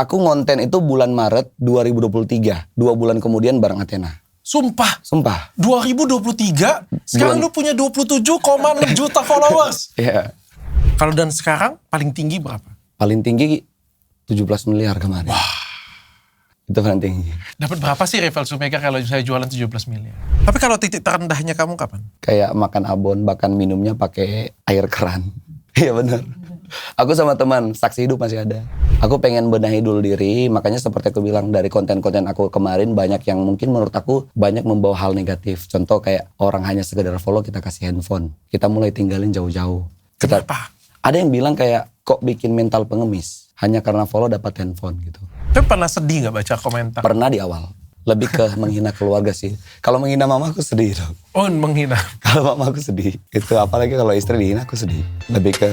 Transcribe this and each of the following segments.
Aku ngonten itu bulan Maret 2023. 2 bulan kemudian bareng Athena. Sumpah. 2023, sekarang lu punya 27,6 juta followers. Iya. Kalau dan sekarang paling tinggi berapa? Paling tinggi 17 miliar kemarin. Wah. Itu paling tinggi. Dapat berapa sih Rival Shoemaker kalau saya jualan 17 miliar? Tapi kalau titik terendahnya kamu kapan? Kayak makan abon, bahkan minumnya pakai air keran. Iya benar. Aku sama teman, saksi hidup masih ada. Aku pengen benahi dulu diri, makanya seperti aku bilang dari konten-konten aku kemarin banyak yang mungkin menurut aku banyak membawa hal negatif. Contoh kayak orang hanya sekedar follow kita kasih handphone. Kita mulai tinggalin jauh-jauh. Kenapa? Ada yang bilang kayak kok bikin mental pengemis hanya karena follow dapat handphone gitu. Tapi pernah sedih gak baca komentar? Pernah di awal. Lebih ke menghina keluarga sih. Kalau menghina mama aku sedih dong. Oh, menghina. Kalau mama aku sedih. Itu apalagi kalau istri dihina aku sedih. Lebih ke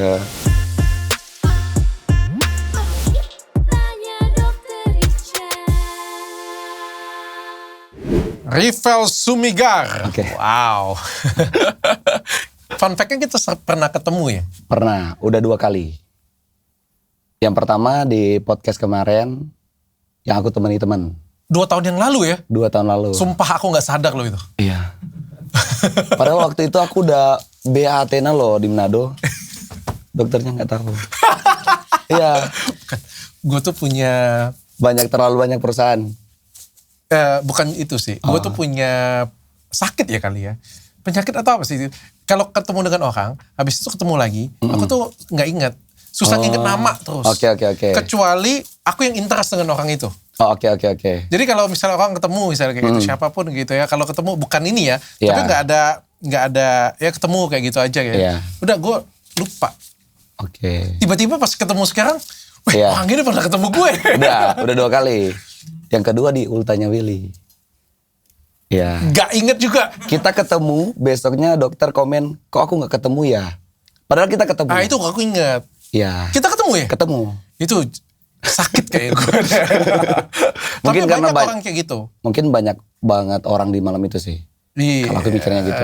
Rival Shoemaker. Oke. Wow. Fun fact-nya kita pernah ketemu ya? Pernah, udah 2 kali. Yang pertama di podcast kemarin yang aku temani teman. 2 tahun yang lalu ya? 2 tahun lalu. Sumpah aku gak sadar loh itu. Iya. Padahal waktu itu aku udah BA Athena loh di Manado. Dokternya gak tahu. Iya. Gue tuh punya... Terlalu banyak perusahaan. Bukan itu sih. Gue tuh punya sakit ya kali ya. Penyakit atau apa sih? Kalau ketemu dengan orang, habis itu ketemu lagi, aku tuh gak ingat. Susah inget nama terus. Oke. Kecuali aku yang interest dengan orang itu. Oh, oke. Jadi kalau misalnya orang ketemu misalnya kayak gitu siapapun gitu ya, kalau ketemu bukan ini ya, tapi nggak ada ya ketemu kayak gitu aja ya. Yeah. Udah gue lupa. Oke. Tiba-tiba pas ketemu sekarang, orang ini pernah ketemu gue. Udah 2 kali. Yang kedua di ultanya Willy. Ya. Gak inget juga. Kita ketemu, besoknya dokter komen, kok aku nggak ketemu ya? Padahal kita ketemu. Ah itu aku inget. Ya. Kita ketemu ya? Ketemu. Itu sakit kayak gue. Mungkin tapi karena banyak orang kayak gitu. Mungkin banyak banget orang di malam itu sih. Iya. Kalau aku mikirnya gitu.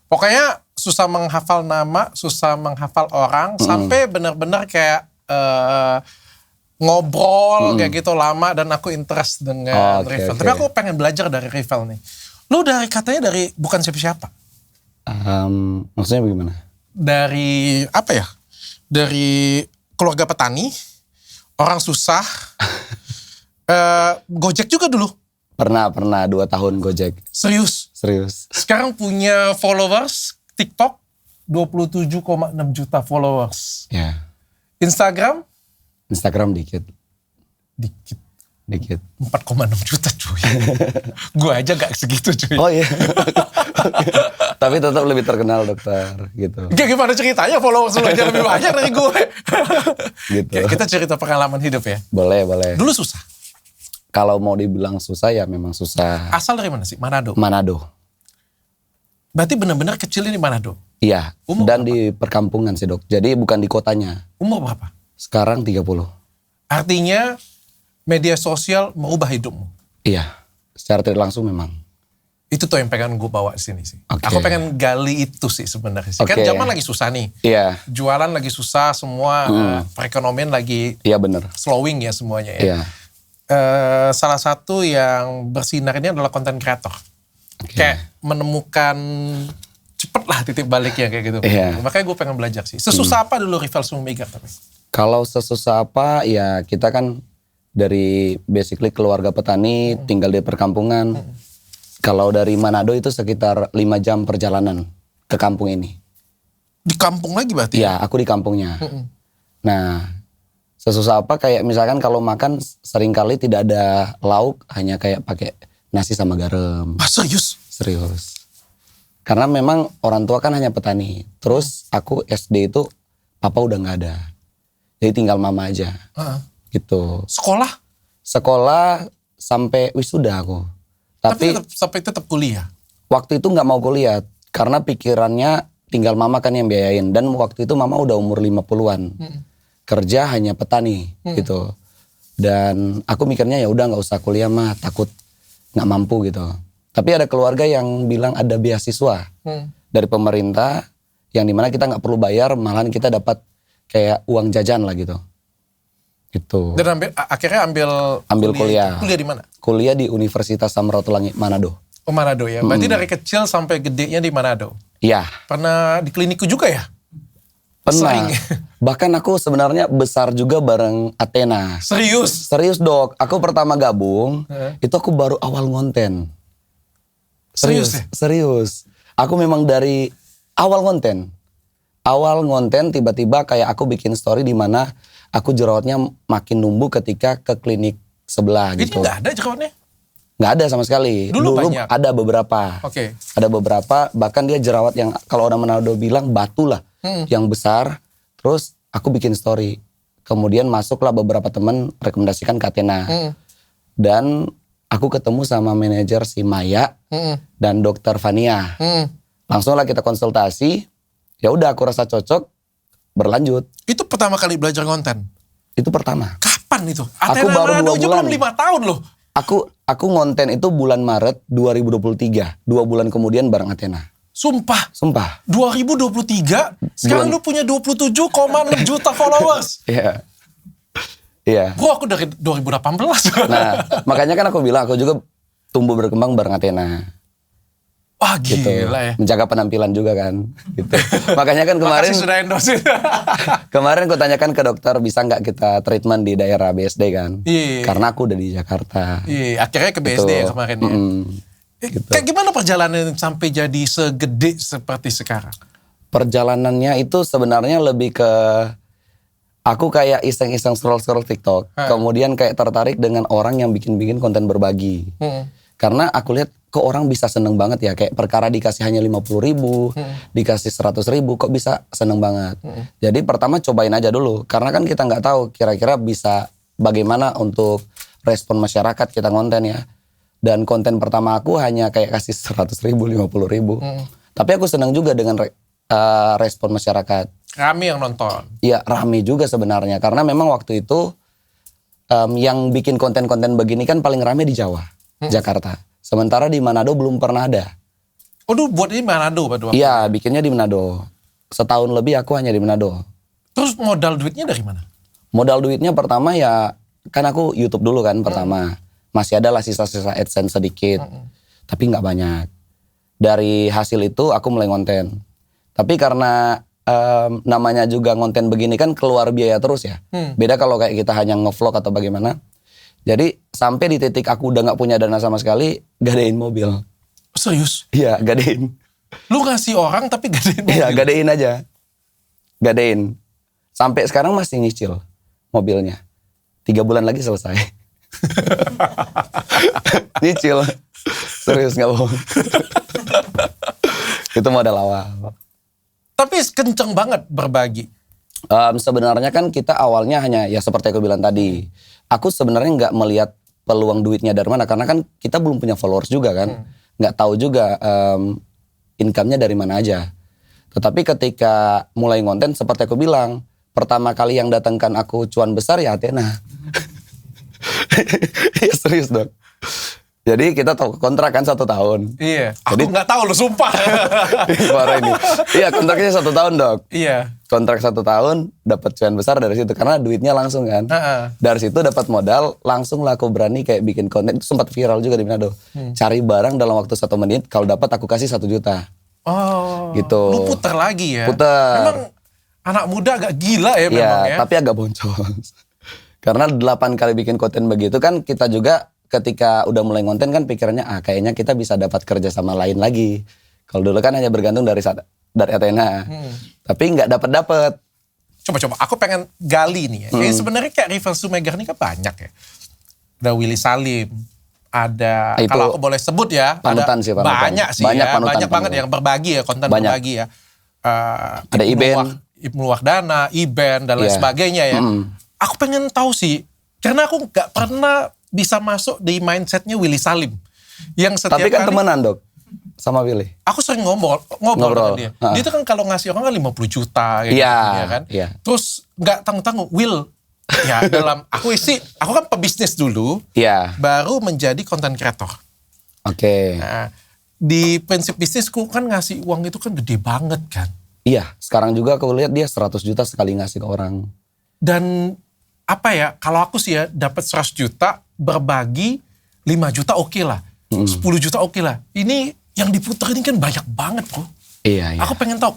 Pokoknya susah menghafal nama, susah menghafal orang, sampai benar-benar kayak ngobrol kayak gitu lama dan aku interest dengan Rival. Tapi aku pengen belajar dari Rival nih. Lu katanya dari bukan siapa-siapa. Maksudnya bagaimana? Dari apa ya? Dari keluarga petani, orang susah. Gojek juga dulu. Pernah 2 tahun Gojek. Serius. Sekarang punya followers TikTok 27,6 juta followers. Ya. Instagram dikit. 4,6 juta cuy. Gue aja gak segitu cuy. Oh iya. Tapi tetap lebih terkenal dokter gitu. Gimana ceritanya followers lu aja lebih banyak dari gue. Gitu. Kita cerita pengalaman hidup ya. Boleh. Dulu susah. Kalau mau dibilang susah ya memang susah. Asal dari mana sih? Manado. Berarti benar-benar kecil ini Manado. Iya. Dan di perkampungan sih dok. Jadi bukan di kotanya. Umur berapa? Sekarang 30. Artinya media sosial merubah hidupmu. Iya. Secara tidak langsung memang. Itu tuh yang pengen gue bawa di sini sih. Okay. Aku pengen gali itu sih sebenarnya. Kan zaman lagi susah nih. Iya. Jualan lagi susah semua. Perekonomian lagi bener. slowing ya semuanya ya. Iya. Salah satu yang bersinar ini adalah content creator. Kayak menemukan cepet lah titik baliknya kayak gitu. Iya. Makanya gue pengen belajar sih. Sesusah apa dulu Rival Shoemaker tapi? Kalau sesusah apa ya kita kan dari basically keluarga petani tinggal di perkampungan. Kalau dari Manado itu sekitar 5 jam perjalanan ke kampung ini. Di kampung lagi berarti? Iya, aku di kampungnya. Nah, sesusah apa kayak misalkan kalau makan seringkali tidak ada lauk, hanya kayak pakai nasi sama garam. Ah, serius? Serius. Karena memang orang tua kan hanya petani. Terus aku SD itu papa udah nggak ada. Jadi tinggal mama aja. Gitu. Sekolah sampai wisuda aku. Tapi tetap kuliah? Waktu itu nggak mau kuliah. Karena pikirannya tinggal mama kan yang biayain. Dan waktu itu mama udah umur 50-an. Kerja hanya petani gitu. Dan aku mikirnya ya udah nggak usah kuliah mah, takut nggak mampu gitu. Tapi ada keluarga yang bilang ada beasiswa dari pemerintah yang dimana kita nggak perlu bayar, malahan kita dapat kayak uang jajan lah gitu. Gitu. Dan akhirnya ambil kuliah. Kuliah di mana? Kuliah di Universitas Samratulangi Manado. Oh, Manado ya. Berarti dari kecil sampai gedenya di Manado. Iya. Pernah di klinikku juga ya? Pernah. Sering. Bahkan aku sebenarnya besar juga bareng Athena. Serius? Serius Dok. Aku pertama gabung, itu aku baru awal ngonten. Serius ya? Serius. Aku memang dari awal ngonten. Awal ngonten tiba-tiba kayak aku bikin story di mana aku jerawatnya makin numbuh ketika ke klinik sebelah Ini gitu. nggak ada jerawatnya? Nggak ada sama sekali. Dulu banyak? Ada beberapa. Oke. Ada beberapa, bahkan dia jerawat yang kalau orang Manado bilang batu lah. Yang besar. Terus aku bikin story. Kemudian masuklah beberapa teman rekomendasikan ke Athena. Dan aku ketemu sama manajer si Maya dan dokter Fania. Langsung lah kita konsultasi. Ya udah aku rasa cocok, berlanjut. Itu pertama kali belajar konten? Itu pertama. Kapan itu? Aku baru 2 bulan. Belum 5 tahun loh. Aku ngonten itu bulan Maret 2023. 2 bulan kemudian bareng Athena. Sumpah. 2023, sekarang lu punya 27,6 juta followers. Iya. Iya. Bro, aku dari 2018. Nah, makanya kan aku bilang aku juga tumbuh berkembang bareng Athena. Wah, Gitu. gila ya. Menjaga penampilan juga kan. Gitu. Makanya kan kemarin Makasih sudah endorse. kemarin aku tanyakan ke dokter bisa nggak kita treatment di daerah BSD kan. Iya. Karena aku udah di Jakarta. Iya, akhirnya ke BSD ya kemarin ya. Gitu. Kayak gimana perjalanan sampai jadi segede seperti sekarang? Perjalanannya itu sebenarnya lebih ke aku kayak iseng-iseng scroll-scroll TikTok. Kemudian kayak tertarik dengan orang yang bikin-bikin konten berbagi. Karena aku lihat kok orang bisa seneng banget ya. Kayak perkara dikasih hanya 50.000, dikasih 100.000 kok bisa seneng banget. Jadi pertama cobain aja dulu. Karena kan kita nggak tahu kira-kira bisa bagaimana untuk respon masyarakat kita konten ya. Dan konten pertama aku hanya kayak kasih 100.000, 50.000. Tapi aku senang juga dengan respon masyarakat. Rame yang nonton. Iya, rame juga sebenarnya. Karena memang waktu itu yang bikin konten-konten begini kan paling rame di Jawa, Jakarta. Sementara di Manado belum pernah ada. Oh, lu buat ini Manado pada waktu? Iya, bikinnya di Manado. Setahun lebih aku hanya di Manado. Terus modal duitnya dari mana? Modal duitnya pertama ya, kan aku YouTube dulu kan pertama. Masih ada lah sisa-sisa AdSense sedikit. Tapi nggak banyak. Dari hasil itu aku mulai ngonten. Tapi karena namanya juga ngonten begini kan keluar biaya terus ya. Beda kalau kayak kita hanya ngevlog atau bagaimana. Jadi sampai di titik aku udah nggak punya dana sama sekali, gadein mobil. Serius? Iya, gadein. Lu ngasih orang tapi gadein mobil? Iya, gadein aja. Gadein. Sampai sekarang masih nyicil mobilnya. 3 bulan lagi selesai. Nyicil. Serius gak bohong. Itu modal awal. Tapi kenceng banget berbagi. Sebenarnya kan kita awalnya hanya ya seperti aku bilang tadi. Aku sebenarnya nggak melihat peluang duitnya dari mana. Karena kan kita belum punya followers juga kan. Nggak tahu juga income-nya dari mana aja. Tetapi ketika mulai ngonten seperti aku bilang. Pertama kali yang datangkan aku cuan besar ya Athena. Ya serius dok. Jadi kita kontrak kan 1 tahun. Iya. Aku nggak tahu lo sumpah. Parah ini. Iya kontraknya 1 tahun dok. Iya. Kontrak 1 tahun dapat cuan besar dari situ karena duitnya langsung kan. Dari situ dapat modal langsung lah aku berani kayak bikin konten itu sempat viral juga di Manado. Cari barang dalam waktu 1 menit kalau dapat aku kasih 1 juta. Oh. Gitu. Lu puter lagi ya. Puter. Memang anak muda agak gila ya memang ya. Tapi agak boncos. Karena 8 kali bikin konten begitu kan kita juga ketika udah mulai ngonten kan pikirannya kayaknya kita bisa dapat kerja sama lain lagi. Kalau dulu kan hanya bergantung dari Athena. Tapi nggak dapat. Coba aku pengen gali nih ya. Kayak sebenarnya kayak Rival Sumegar ini kan banyak ya. Ada Willy Salim, ada Itu kalau aku boleh sebut ya, panutan sih, panutan. Banyak sih Banyak ya, panutan, banyak banget yang berbagi ya, konten banyak. berbagi ya. Ada Ibnu Wahdana, Iben dan lain sebagainya ya. Aku pengen tahu sih, karena aku nggak pernah bisa masuk di mindsetnya Willy Salim. Yang setiap Tapi kan kali, temenan dok sama Willy. aku sering ngobrol dengan dia. Dia tuh kan kalau ngasih orang kan 50 juta gitu, ya kan. Terus nggak tanggung-tanggung, Will. Ya dalam aku kan pebisnis dulu, baru menjadi content creator. Oke. Nah, di prinsip bisnisku kan ngasih uang itu kan gede banget kan. Iya, sekarang juga aku lihat dia 100 juta sekali ngasih ke orang. Dan apa ya, kalau aku sih ya dapat 100 juta berbagi 5 juta oke lah. 10 juta oke lah. Ini yang diputar ini kan banyak banget bro. Iya. Aku pengen tahu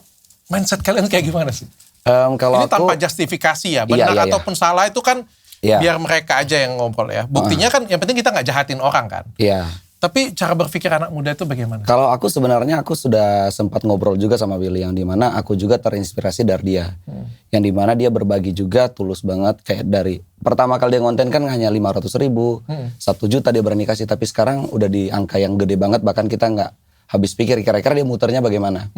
mindset kalian kayak gimana sih? Kalau ini tanpa justifikasi ya, benar ataupun salah itu kan biar mereka aja yang ngobrol ya. Buktinya kan yang penting kita nggak jahatin orang kan. Iya. Tapi cara berpikir anak muda itu bagaimana? Kalau aku sebenarnya aku sudah sempat ngobrol juga sama Willy, yang dimana aku juga terinspirasi dari dia. Yang dimana dia berbagi juga tulus banget, kayak dari pertama kali dia ngonten kan hanya 500.000, 1 juta dia berani kasih, tapi sekarang udah di angka yang gede banget, bahkan kita nggak habis pikir kira-kira dia muternya bagaimana.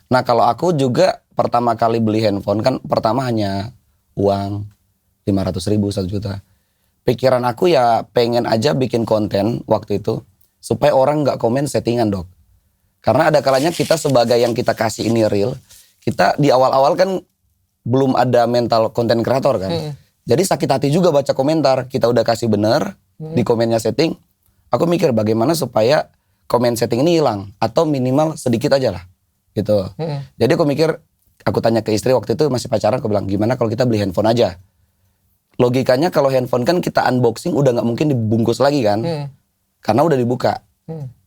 Nah kalau aku juga pertama kali beli handphone kan pertama hanya uang 500.000, 1 juta. Pikiran aku ya pengen aja bikin konten waktu itu supaya orang nggak komen settingan dok. Karena ada kalanya kita sebagai yang kita kasih ini real, kita di awal-awal kan belum ada mental konten kreator kan. Jadi sakit hati juga baca komentar, kita udah kasih bener, di komennya setting. Aku mikir bagaimana supaya komen setting ini hilang, atau minimal sedikit aja lah. Gitu. Jadi aku mikir, aku tanya ke istri waktu itu masih pacaran, aku bilang gimana kalau kita beli handphone aja. Logikanya kalau handphone kan kita unboxing udah nggak mungkin dibungkus lagi kan. Karena udah dibuka.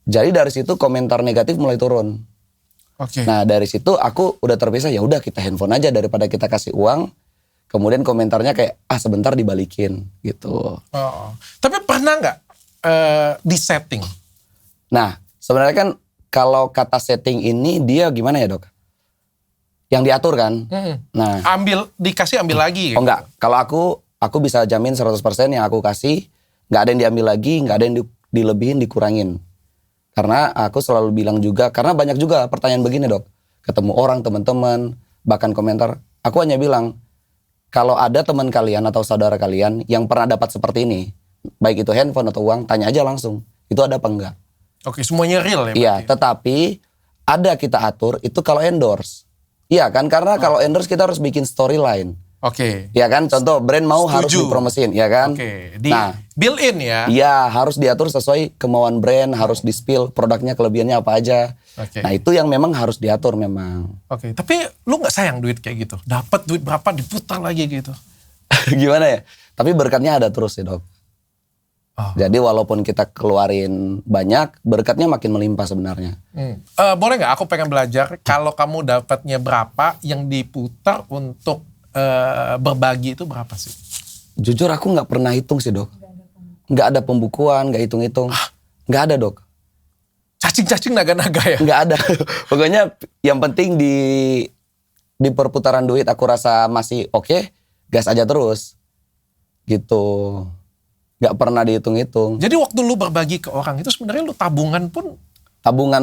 Jadi dari situ komentar negatif mulai turun. Nah dari situ aku udah terpisah, ya udah kita handphone aja daripada kita kasih uang. Kemudian komentarnya kayak sebentar dibalikin gitu. Tapi pernah nggak di setting? Nah sebenarnya kan kalau kata setting ini dia gimana ya dok? Yang diatur kan. Nah dikasih ambil lagi. Oh enggak. Kalau aku bisa jamin 100% yang aku kasih nggak ada yang diambil lagi, nggak ada yang dilebihin, dikurangin. Karena aku selalu bilang juga, karena banyak juga pertanyaan begini dok. Ketemu orang, teman-teman, bahkan komentar. Aku hanya bilang, kalau ada teman kalian atau saudara kalian yang pernah dapat seperti ini, baik itu handphone atau uang, tanya aja langsung. Itu ada apa enggak? Semuanya real ya? Iya, tetapi ada kita atur, itu kalau endorse. Iya kan, karena kalau endorse kita harus bikin storyline. Ya kan, contoh brand mau harus dipromosin, ya kan? Nah, build in ya? Iya, harus diatur sesuai kemauan brand, harus di-spill produknya kelebihannya apa aja. Nah, itu yang memang harus diatur memang. Tapi lu nggak sayang duit kayak gitu? Dapat duit berapa diputar lagi gitu? Gimana ya? Tapi berkatnya ada terus ya dok. Jadi walaupun kita keluarin banyak, berkatnya makin melimpah sebenarnya. Boleh nggak aku pengen belajar, kalau kamu dapatnya berapa, yang diputar untuk berbagi itu berapa sih? Jujur aku nggak pernah hitung sih dok. Nggak ada pembukuan, nggak hitung-hitung. Nggak ada dok. Cacing-cacing naga-naga ya? Nggak ada. Pokoknya yang penting di perputaran duit aku rasa masih oke, gas aja terus. Gitu. Nggak pernah dihitung-hitung. Jadi waktu lu berbagi ke orang itu sebenarnya lu tabungan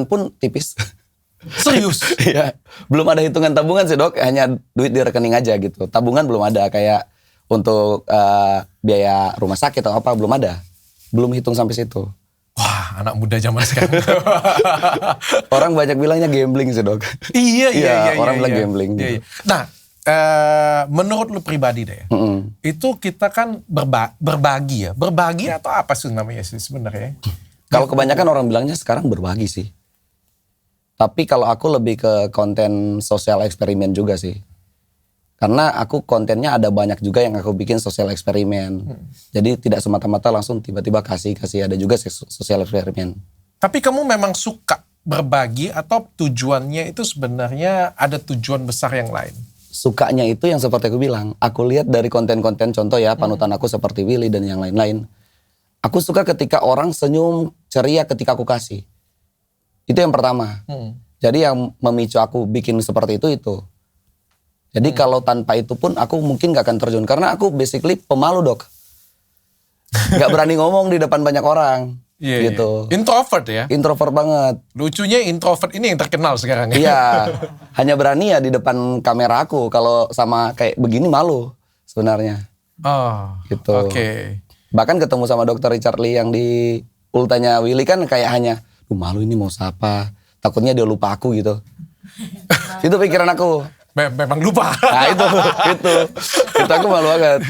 pun tipis. Serius? Iya. Belum ada hitungan tabungan sih dok, hanya duit di rekening aja gitu. Tabungan belum ada, kayak untuk biaya rumah sakit atau apa belum ada. Belum hitung sampai situ. Wah, anak muda zaman sekarang. Orang banyak bilangnya gambling sih dok. Iya. Orang bilang gambling. Gitu. Nah, menurut lu pribadi deh, itu kita kan berbagi ya. Berbagi atau apa sih namanya sih sebenarnya? Kalau kebanyakan orang bilangnya sekarang berbagi sih. Tapi kalau aku lebih ke konten sosial eksperimen juga sih. Karena aku kontennya ada banyak juga yang aku bikin sosial eksperimen. Jadi tidak semata-mata langsung tiba-tiba kasih. Ada juga sosial eksperimen. Tapi kamu memang suka berbagi atau tujuannya itu sebenarnya ada tujuan besar yang lain? Sukanya itu yang seperti aku bilang. Aku lihat dari konten-konten contoh ya, panutan aku seperti Willy dan yang lain-lain. Aku suka ketika orang senyum ceria ketika aku kasih. Itu yang pertama. Jadi yang memicu aku bikin seperti itu. Jadi kalau tanpa itu pun aku mungkin gak akan terjun. Karena aku basically pemalu dok. Gak berani ngomong di depan banyak orang. Gitu. Introvert ya? Introvert banget. Lucunya introvert ini yang terkenal sekarang. Iya. Hanya berani ya di depan kamera aku. Kalau sama kayak begini malu sebenarnya. Gitu. Bahkan ketemu sama dokter Richard Lee yang di ultanya Willy kan kayak hanya, malu ini mau siapa. Takutnya dia lupa aku gitu. Itu pikiran aku. Memang lupa. Nah itu aku malu banget.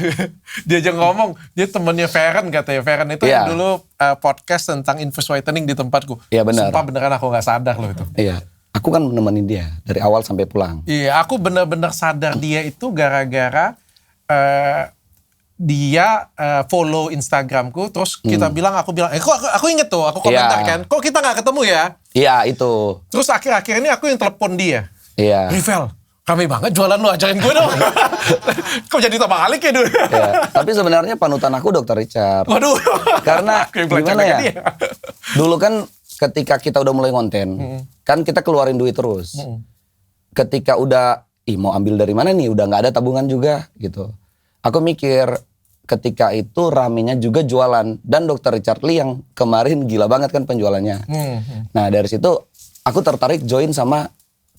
Dia aja ngomong, dia temennya Feren katanya. Feren itu yang dulu podcast tentang infus whitening di tempatku. Iya benar. Sumpah beneran aku gak sadar loh itu. Iya, aku kan nemenin dia dari awal sampai pulang. Iya, aku bener-bener sadar dia itu gara-gara dia follow Instagramku, terus aku bilang, aku inget tuh, aku komentar kan, kok kita nggak ketemu ya? Iya itu. Terus akhir-akhir ini aku yang telepon dia. Iya. Rivel, rame banget jualan lu, ajarin gue dong. Kok jadi terbalik ya dulu? Ya, tapi sebenarnya panutan aku Dr. Richard. Waduh. Karena gimana ya? Dia. Dulu kan ketika kita udah mulai konten, kan kita keluarin duit terus. Ketika udah, mau ambil dari mana nih? Udah nggak ada tabungan juga gitu. Aku mikir ketika itu ramenya juga jualan, dan Dr. Richard Lee yang kemarin gila banget kan penjualannya. Nah dari situ aku tertarik join sama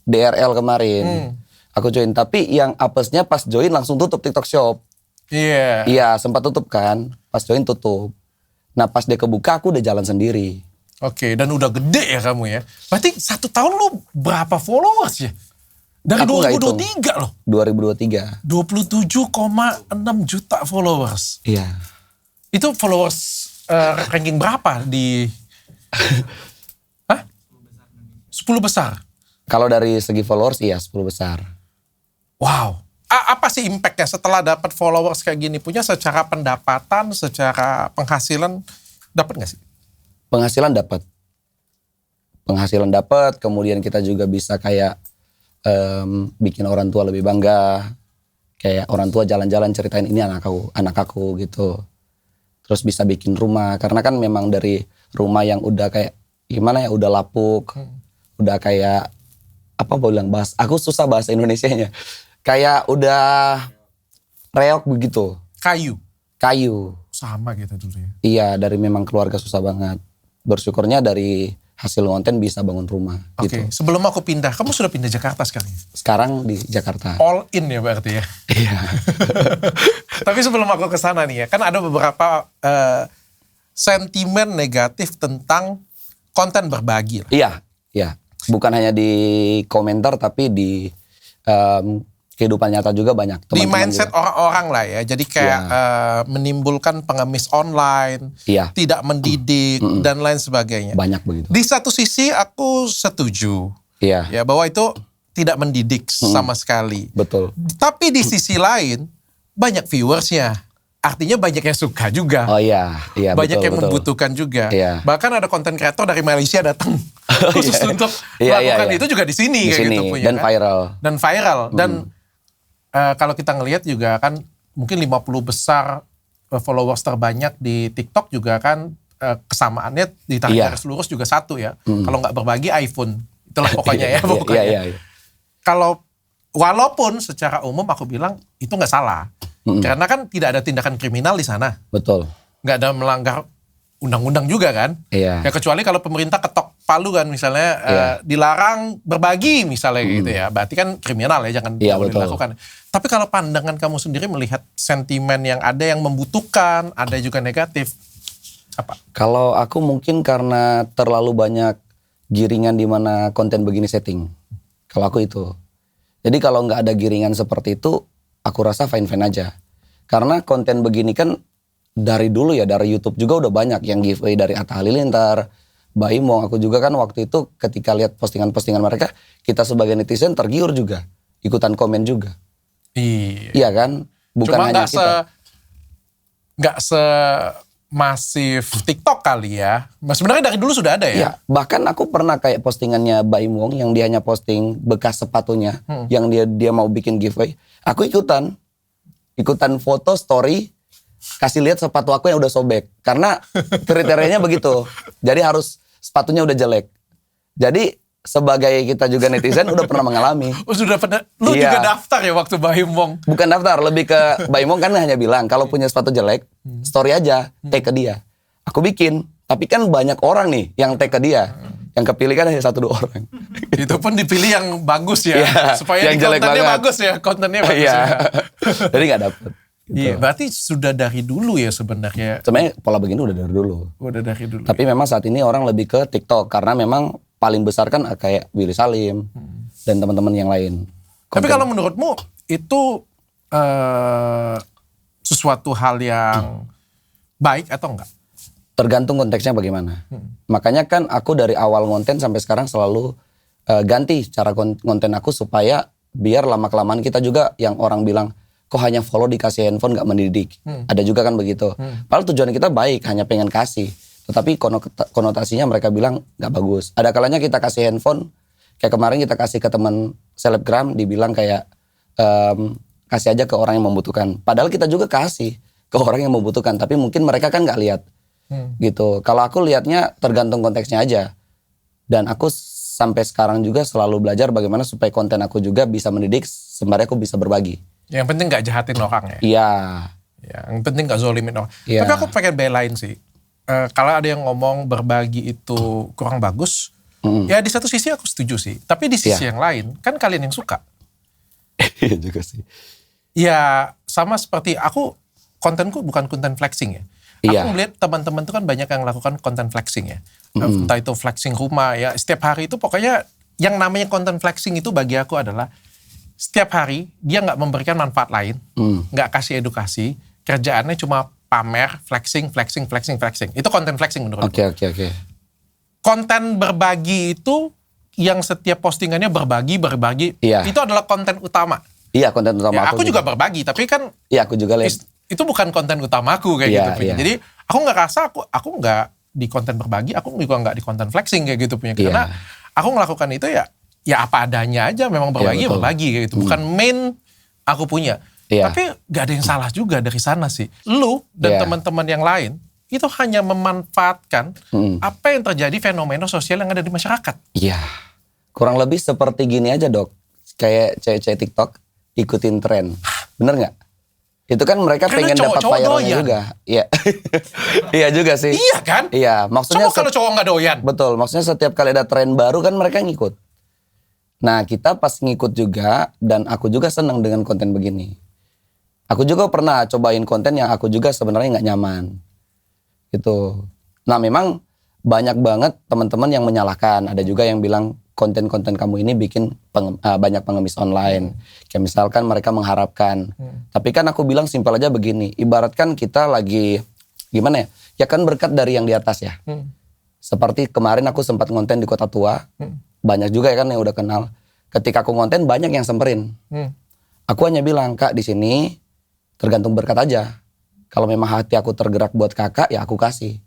DRL kemarin. Aku join, tapi yang apesnya pas join langsung tutup TikTok Shop. Iya. Iya sempat tutup kan, pas join tutup. Nah pas dia kebuka aku udah jalan sendiri. Oke, dan udah gede ya kamu ya. Berarti 1 tahun lu berapa followers ya? Dari Aku 2023 loh. 2023. 27,6 juta followers. Iya. Itu followers ranking berapa di... Hah? 10 besar? Kalau dari segi followers iya 10 besar. Wow. Apa sih impactnya setelah dapat followers kayak gini? Punya secara pendapatan, secara penghasilan, dapat gak sih? Penghasilan dapat. Penghasilan dapat, kemudian kita juga bisa kayak bikin orang tua lebih bangga. Kayak orang tua jalan-jalan ceritain ini anak aku gitu. Terus bisa bikin rumah, karena kan memang dari rumah yang udah kayak gimana ya, udah lapuk, udah kayak apa bilang aku susah bahasa Indonesianya. Kayak udah reok begitu. Kayu. Sama gitu dulu ya. Iya, dari memang keluarga susah banget. Bersyukurnya dari hasil konten bisa bangun rumah. Oke, gitu. sebelum aku pindah, kamu sudah pindah Jakarta sekarang? Sekarang di Jakarta. All in ya berarti ya? Iya. Tapi sebelum aku ke sana nih ya, kan ada beberapa sentimen negatif tentang konten berbagi. Iya. Bukan hanya di komentar, tapi di kehidupan nyata juga banyak. Di mindset orang-orang lah ya. Jadi kayak menimbulkan pengemis online, tidak mendidik, dan lain sebagainya. Banyak begitu. Di satu sisi aku setuju. Iya. Ya, bahwa itu tidak mendidik sama sekali. Betul. Tapi di sisi lain, banyak viewersnya. Artinya banyak yang suka juga. Oh iya. Banyak betul, yang membutuhkan juga. Iya. Bahkan ada konten kreator dari Malaysia datang khusus untuk melakukan itu juga di sini. Kayak gitu punya, dan kan? Viral. Dan kalau kita ngelihat juga kan mungkin 50 besar followers terbanyak di TikTok juga kan kesamaannya di tarik garis lurus juga satu ya. Kalau nggak berbagi iPhone. Itulah pokoknya ya. Iya. Kalau walaupun secara umum aku bilang itu nggak salah. Karena kan tidak ada tindakan kriminal di sana. Betul. Nggak ada melanggar undang-undang juga kan. Iya. Ya kecuali kalau pemerintah ketok palu kan misalnya dilarang berbagi misalnya gitu ya. Berarti kan kriminal ya, jangan boleh dilakukan. Tapi kalau pandangan kamu sendiri melihat sentimen yang ada yang membutuhkan, ada juga negatif. Apa? Kalau aku mungkin karena terlalu banyak giringan di mana konten begini setting. Kalau aku itu. Jadi kalau nggak ada giringan seperti itu, aku rasa fine-fine aja. Karena konten begini kan dari dulu ya, dari YouTube juga udah banyak yang giveaway dari Atta Halilintar, Baimong. Aku juga kan waktu itu ketika lihat postingan-postingan mereka, kita sebagai netizen tergiur juga, ikutan komen juga. Iya kan? Bukan cuma hanya kita. Nggak semasif TikTok kali ya. Sebenarnya dari dulu sudah ada ya? Iya, bahkan aku pernah kayak postingannya Baimong yang dia hanya posting bekas sepatunya, yang dia mau bikin giveaway. Aku ikutan foto story, kasih lihat sepatu aku yang udah sobek. Karena kriterianya begitu. Jadi harus sepatunya udah jelek. Jadi sebagai kita juga netizen udah pernah mengalami. Oh sudah pernah, lu juga daftar ya waktu Baimong? Bukan daftar, lebih ke Baimong kan hanya bilang kalau punya sepatu jelek, story aja, tag ke dia. Aku bikin, tapi kan banyak orang nih yang tag ke dia. Yang kepilih kan hanya 1-2 orang. Itu pun dipilih yang bagus ya, supaya yang kontennya bagus ya, kontennya bagus ya. Jadi gak dapet. Gitu. Iya, berarti sudah dari dulu ya sebenarnya. Sebenarnya pola begini udah dari dulu. Udah dari dulu. Tapi memang saat ini orang lebih ke TikTok karena memang paling besar kan kayak Willy Salim dan teman-teman yang lain. Tapi kalau menurutmu itu sesuatu hal yang baik atau enggak? Tergantung konteksnya bagaimana. Makanya kan aku dari awal konten sampai sekarang selalu ganti cara konten aku supaya biar lama-kelamaan kita juga yang orang bilang kok hanya follow dikasih handphone gak mendidik. Ada juga kan begitu. Padahal tujuan kita baik, hanya pengen kasih. Tetapi konotasinya mereka bilang gak bagus. Ada kalanya kita kasih handphone, kayak kemarin kita kasih ke teman selebgram, dibilang kayak kasih aja ke orang yang membutuhkan. Padahal kita juga kasih ke orang yang membutuhkan, tapi mungkin mereka kan gak lihat. Gitu. Kalau aku lihatnya tergantung konteksnya aja. Dan aku sampai sekarang juga selalu belajar bagaimana supaya konten aku juga bisa mendidik, sembari aku bisa berbagi. Yang penting gak jahatin orang ya. Iya. Ya, yang penting gak zolimin orang. Iya. Tapi aku pengen belain sih. Kalau ada yang ngomong berbagi itu kurang bagus, ya di satu sisi aku setuju sih. Tapi di sisi yang lain, kan kalian yang suka. Iya juga sih. Ya sama seperti aku, kontenku bukan konten flexing ya. Aku melihat teman-teman itu kan banyak yang melakukan konten flexing ya. Entah itu flexing rumah ya. Setiap hari itu pokoknya yang namanya konten flexing itu bagi aku adalah setiap hari dia gak memberikan manfaat lain. Gak kasih edukasi. Kerjaannya cuma pamer, flexing. Itu konten flexing menurut aku. Oke. Konten berbagi itu yang setiap postingannya berbagi. Itu adalah konten utama. Iya, konten utama ya, aku juga berbagi, tapi kan iya, aku juga lihat. Itu bukan konten utamaku kayak gitu punya. Jadi aku nggak rasa aku nggak di konten berbagi, aku juga nggak di konten flexing kayak gitu punya. Karena aku melakukan itu ya apa adanya aja, memang berbagi berbagi kayak gitu. Bukan main aku punya. Tapi nggak ada yang salah juga dari sana sih. Lu dan teman-teman yang lain itu hanya memanfaatkan apa yang terjadi fenomena sosial yang ada di masyarakat. Iya. Kurang lebih seperti gini aja, Dok. Kayak cewek-cewek TikTok ikutin tren. Bener nggak? Itu kan mereka pengen dapat viralnya juga. Iya. Iya juga sih. Iya kan? Iya, maksudnya kalau cowok nggak doyan. Betul, maksudnya setiap kali ada tren baru kan mereka ngikut. Nah, kita pas ngikut juga, dan aku juga senang dengan konten begini. Aku juga pernah cobain konten yang aku juga sebenarnya nggak nyaman. Gitu. Nah, memang banyak banget teman-teman yang menyalahkan. Ada juga yang bilang konten-konten kamu ini bikin banyak pengemis online. Kayak misalkan mereka mengharapkan. Tapi kan aku bilang simpel aja begini. Ibaratkan kita lagi, gimana ya? Ya kan berkat dari yang di atas ya. Seperti kemarin aku sempat ngonten di Kota Tua. Banyak juga ya kan yang udah kenal. Ketika aku ngonten banyak yang semperin. Aku hanya bilang, Kak di sini tergantung berkat aja. Kalau memang hati aku tergerak buat kakak, ya aku kasih.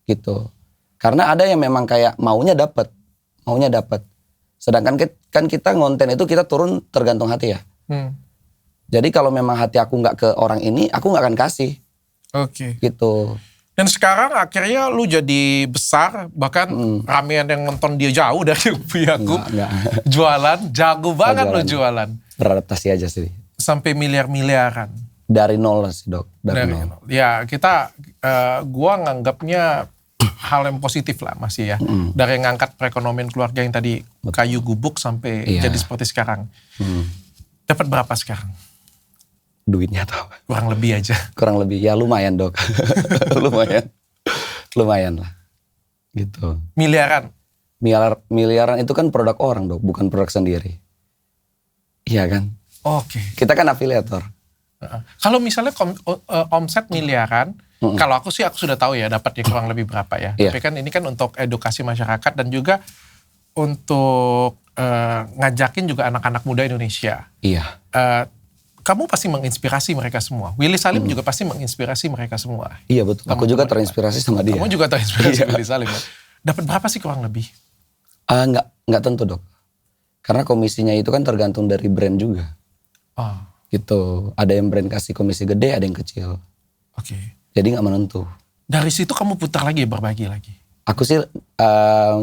Gitu. Karena ada yang memang kayak maunya dapat. Sedangkan kan kita ngonten itu kita turun tergantung hati ya. Jadi kalau memang hati aku nggak ke orang ini, aku nggak akan kasih. Oke. Gitu. Dan sekarang akhirnya lu jadi besar, bahkan ramean yang nonton dia jauh dari aku. Jualan, jago banget lo jualan. Beradaptasi aja sih. Sampai miliar-miliaran. Dari nol sih, Dok. Dari nol. Ya gua nganggapnya hal yang positif lah masih ya. Dari ngangkat perekonomian keluarga yang tadi kayu gubuk sampai jadi seperti sekarang. Dapat berapa sekarang? Duitnya atau apa? Kurang lebih aja. Kurang lebih, ya lumayan, Dok. Lumayan lah. Gitu. Miliaran itu kan produk orang, Dok, bukan produk sendiri. Iya kan? Oke. Kita kan afiliator. Kalau misalnya omset miliaran, kalau aku sudah tahu ya dapatnya kurang lebih berapa ya. Tapi kan ini kan untuk edukasi masyarakat dan juga untuk ngajakin juga anak-anak muda Indonesia. Iya. Kamu pasti menginspirasi mereka semua. Willy Salim juga pasti menginspirasi mereka semua. Iya betul. Aku juga terinspirasi sama dia. Kamu juga terinspirasi Willy Salim. Dapat berapa sih kurang lebih? Nggak tentu, Dok. Karena komisinya itu kan tergantung dari brand juga. Gitu. Ada yang brand kasih komisi gede, ada yang kecil. Oke. Jadi nggak menentu. Dari situ kamu putar lagi, berbagi lagi? Aku sih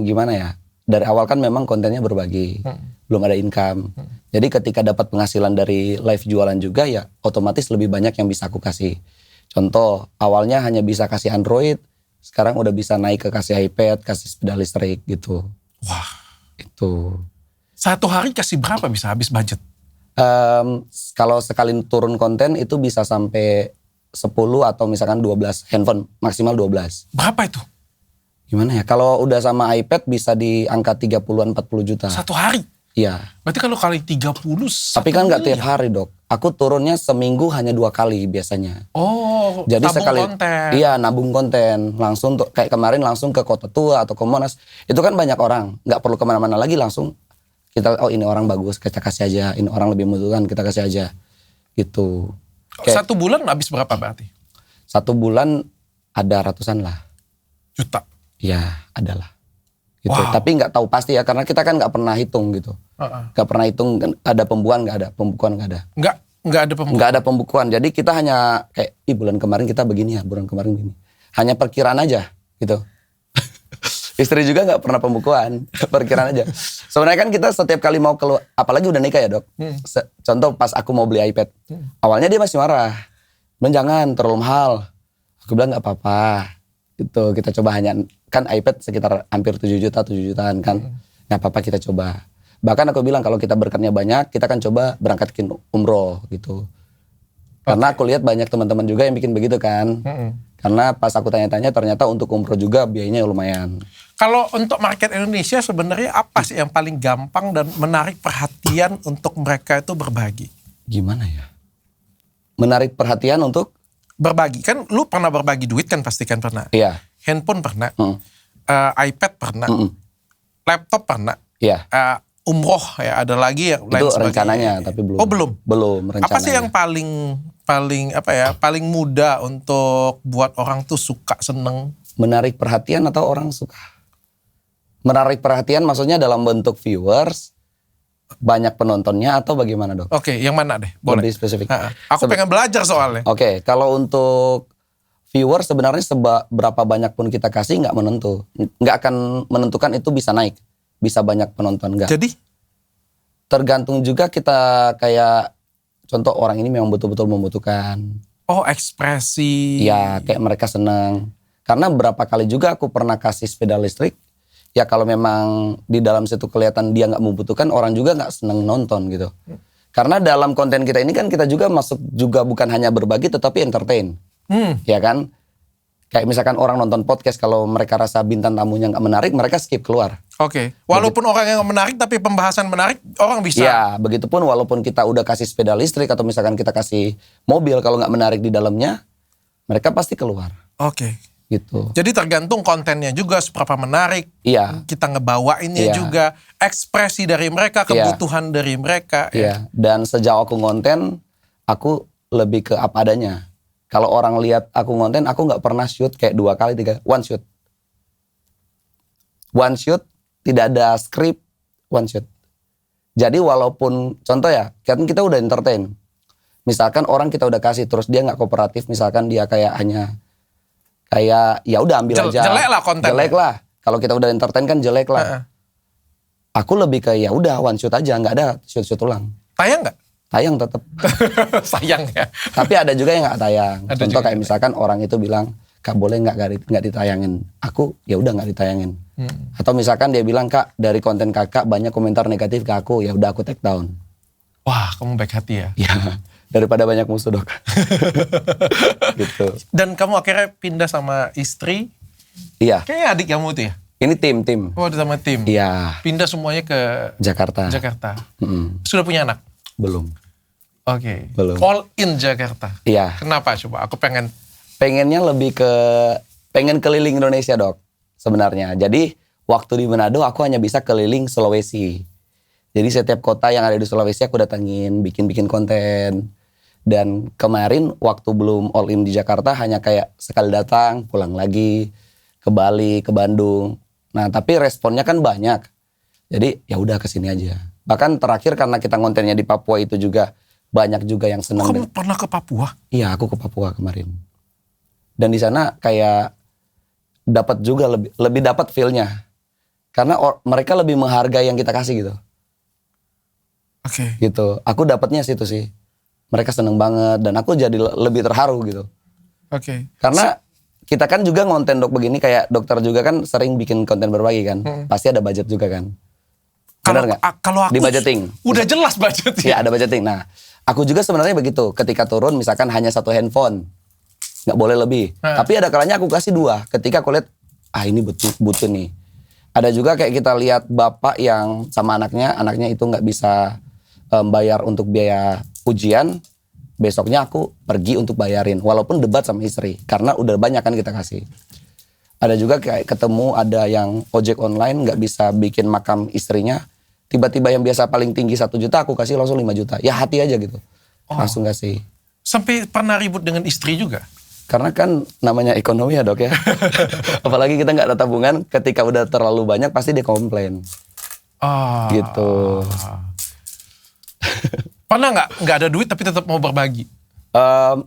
gimana ya? Dari awal kan memang kontennya berbagi. Belum ada income. Jadi ketika dapat penghasilan dari live jualan juga ya otomatis lebih banyak yang bisa aku kasih. Contoh, awalnya hanya bisa kasih Android. Sekarang udah bisa naik ke kasih iPad, kasih sepeda listrik gitu. Wah. Itu. Satu hari kasih berapa bisa habis budget? Kalau sekali turun konten itu bisa sampai 10 atau misalkan 12 handphone, maksimal 12. Berapa itu? Gimana ya? Kalau udah sama iPad bisa di angka 30-an 40 juta. Satu hari? Iya. Berarti kalau kali 30 Tapi kan gak tiap hari, Dok. Aku turunnya seminggu hanya 2 kali biasanya. Oh, jadi tabung sekali, konten. Iya, nabung konten. Langsung kayak kemarin langsung ke Kota Tua atau ke Monas. Itu kan banyak orang. Gak perlu kemana-mana lagi, langsung kita, ini orang bagus, kita kasih aja. Ini orang lebih membutuhkan, kita kasih aja. gitu. Kayak 1 bulan habis berapa berarti? 1 bulan ada ratusan lah. Juta? Ya adalah. Gitu. Wow. Tapi nggak tahu pasti ya karena kita kan nggak pernah hitung gitu. Nggak pernah hitung ada pembukuan nggak ada, pembukuan nggak ada. Nggak ada pembukuan. Nggak ada pembukuan. Jadi kita hanya kayak bulan kemarin kita begini ya, bulan kemarin begini. Hanya perkiraan aja gitu. Istri juga nggak pernah pembukuan, perkiraan aja. Sebenarnya kan kita setiap kali mau keluar, apalagi udah nikah ya dok. Contoh pas aku mau beli iPad, awalnya dia masih marah, jangan terlalu mahal. Aku bilang nggak apa-apa, gitu. Kita coba hanya kan iPad sekitar hampir 7 jutaan kan, nggak apa-apa kita coba. Bahkan aku bilang kalau kita berkatnya banyak, kita kan coba berangkatkin umroh gitu. Karena aku lihat banyak teman-teman juga yang bikin begitu kan. Karena pas aku tanya-tanya ternyata untuk umroh juga biayanya lumayan. Kalau untuk market Indonesia sebenarnya apa sih yang paling gampang dan menarik perhatian untuk mereka itu berbagi? Gimana ya? Menarik perhatian untuk? Berbagi. Kan lu pernah berbagi duit kan pasti kan pernah. Iya. Handphone pernah. iPad pernah. Laptop pernah. Iya. Umroh ya ada lagi yang lain Itu sebagainya. rencananya tapi belum. Oh belum? Belum rencananya. Apa sih yang paling mudah untuk buat orang tuh suka, seneng? Menarik perhatian atau orang suka? Menarik perhatian maksudnya dalam bentuk viewers, banyak penontonnya atau bagaimana dok? Oke, yang mana deh? Boleh. Lebih spesifik. Aku pengen belajar soalnya. Oke, kalau untuk viewers sebenarnya berapa banyak pun kita kasih nggak menentu. Nggak akan menentukan itu bisa naik. Bisa banyak penonton nggak. Jadi? Tergantung juga kita kayak, contoh orang ini memang betul-betul membutuhkan. Oh ekspresi. Ya kayak mereka senang. Karena berapa kali juga aku pernah kasih sepeda listrik. Ya kalau memang di dalam situ kelihatan dia nggak membutuhkan, orang juga nggak seneng nonton gitu. Karena dalam konten kita ini kan kita juga masuk juga bukan hanya berbagi tetapi entertain. Ya kan? Kayak misalkan orang nonton podcast kalau mereka rasa bintang tamunya nggak menarik, mereka skip keluar. Oke. Walaupun orang yang menarik tapi pembahasan menarik, orang bisa. Ya, begitupun walaupun kita udah kasih sepeda listrik atau misalkan kita kasih mobil, kalau nggak menarik di dalamnya, mereka pasti keluar. Oke. Gitu. Jadi tergantung kontennya juga seberapa menarik. Iya. Kita ngebawainnya juga, ekspresi dari mereka, kebutuhan dari mereka. Iya. Dan sejauh aku ngonten, aku lebih ke apa adanya. Kalau orang lihat aku ngonten, aku nggak pernah shoot kayak 2 kali 3, one shoot. One shoot, tidak ada skrip, one shoot. Jadi walaupun, contoh ya, kan kita udah entertain. Misalkan orang kita udah kasih, terus dia nggak kooperatif, misalkan dia kayak hanya, kayak ya udah ambil aja. Jelek lah kontennya. Jelek lah. Kalau kita udah entertain kan jelek lah. Aku lebih ke ya udah one shoot aja, nggak ada shoot ulang. Tayang nggak? Tayang tetap. Sayang ya. Tapi ada juga yang nggak tayang. Ada Contoh juga kayak misalkan orang itu bilang, Kak boleh nggak ditayangin? Aku ya udah nggak ditayangin. Atau misalkan dia bilang, Kak dari konten kakak banyak komentar negatif ke aku, ya udah aku take down. Wah kamu baik hati ya. Ya daripada banyak musuh dok. Gitu. Dan kamu akhirnya pindah sama istri. Iya. Kayaknya adik kamu tuh ya. Ini tim. Oh udah sama tim. Iya. Pindah semuanya ke Jakarta. Sudah punya anak? Belum. Oke. Belum. All in Jakarta. Iya. Kenapa coba? Aku pengennya lebih ke pengen keliling Indonesia dok sebenarnya. Jadi waktu di Manado aku hanya bisa keliling Sulawesi. Jadi setiap kota yang ada di Sulawesi aku datangin, bikin konten. Dan kemarin waktu belum all in di Jakarta hanya kayak sekali datang, pulang lagi ke Bali, ke Bandung. Nah tapi responnya kan banyak. Jadi ya udah kesini aja. Bahkan terakhir karena kita kontennya di Papua itu juga banyak juga yang senang. Kamu pernah ke Papua? Iya aku ke Papua kemarin. Dan di sana kayak dapat juga lebih dapat feel-nya. Karena mereka lebih menghargai yang kita kasih gitu. Oke. Gitu. Aku dapatnya situ sih. Mereka seneng banget dan aku jadi lebih terharu gitu. Oke. Karena kita kan juga ngonten dok begini kayak dokter juga kan sering bikin konten berbagi kan. Pasti ada budget juga kan. Benar nggak? Kalau aku di budgeting. Udah jelas budgeting. Iya ada budgeting. Nah, aku juga sebenarnya begitu. Ketika turun misalkan hanya 1 handphone. Nggak boleh lebih. Tapi ada kalanya aku kasih 2. Ketika aku lihat, ini butuh nih. Ada juga kayak kita lihat bapak yang sama anaknya itu nggak bisa bayar untuk biaya ujian. Besoknya aku pergi untuk bayarin. Walaupun debat sama istri. Karena udah banyak kan kita kasih. Ada juga kayak ketemu ada yang ojek online nggak bisa bikin makam istrinya. Tiba-tiba yang biasa paling tinggi 1 juta aku kasih langsung 5 juta. Ya hati aja gitu. langsung kasih. Sampai pernah ribut dengan istri juga? Karena kan namanya ekonomi ya dok ya. Apalagi kita nggak ada tabungan, ketika udah terlalu banyak pasti dia komplain. Gitu. Pernah nggak ada duit tapi tetap mau berbagi?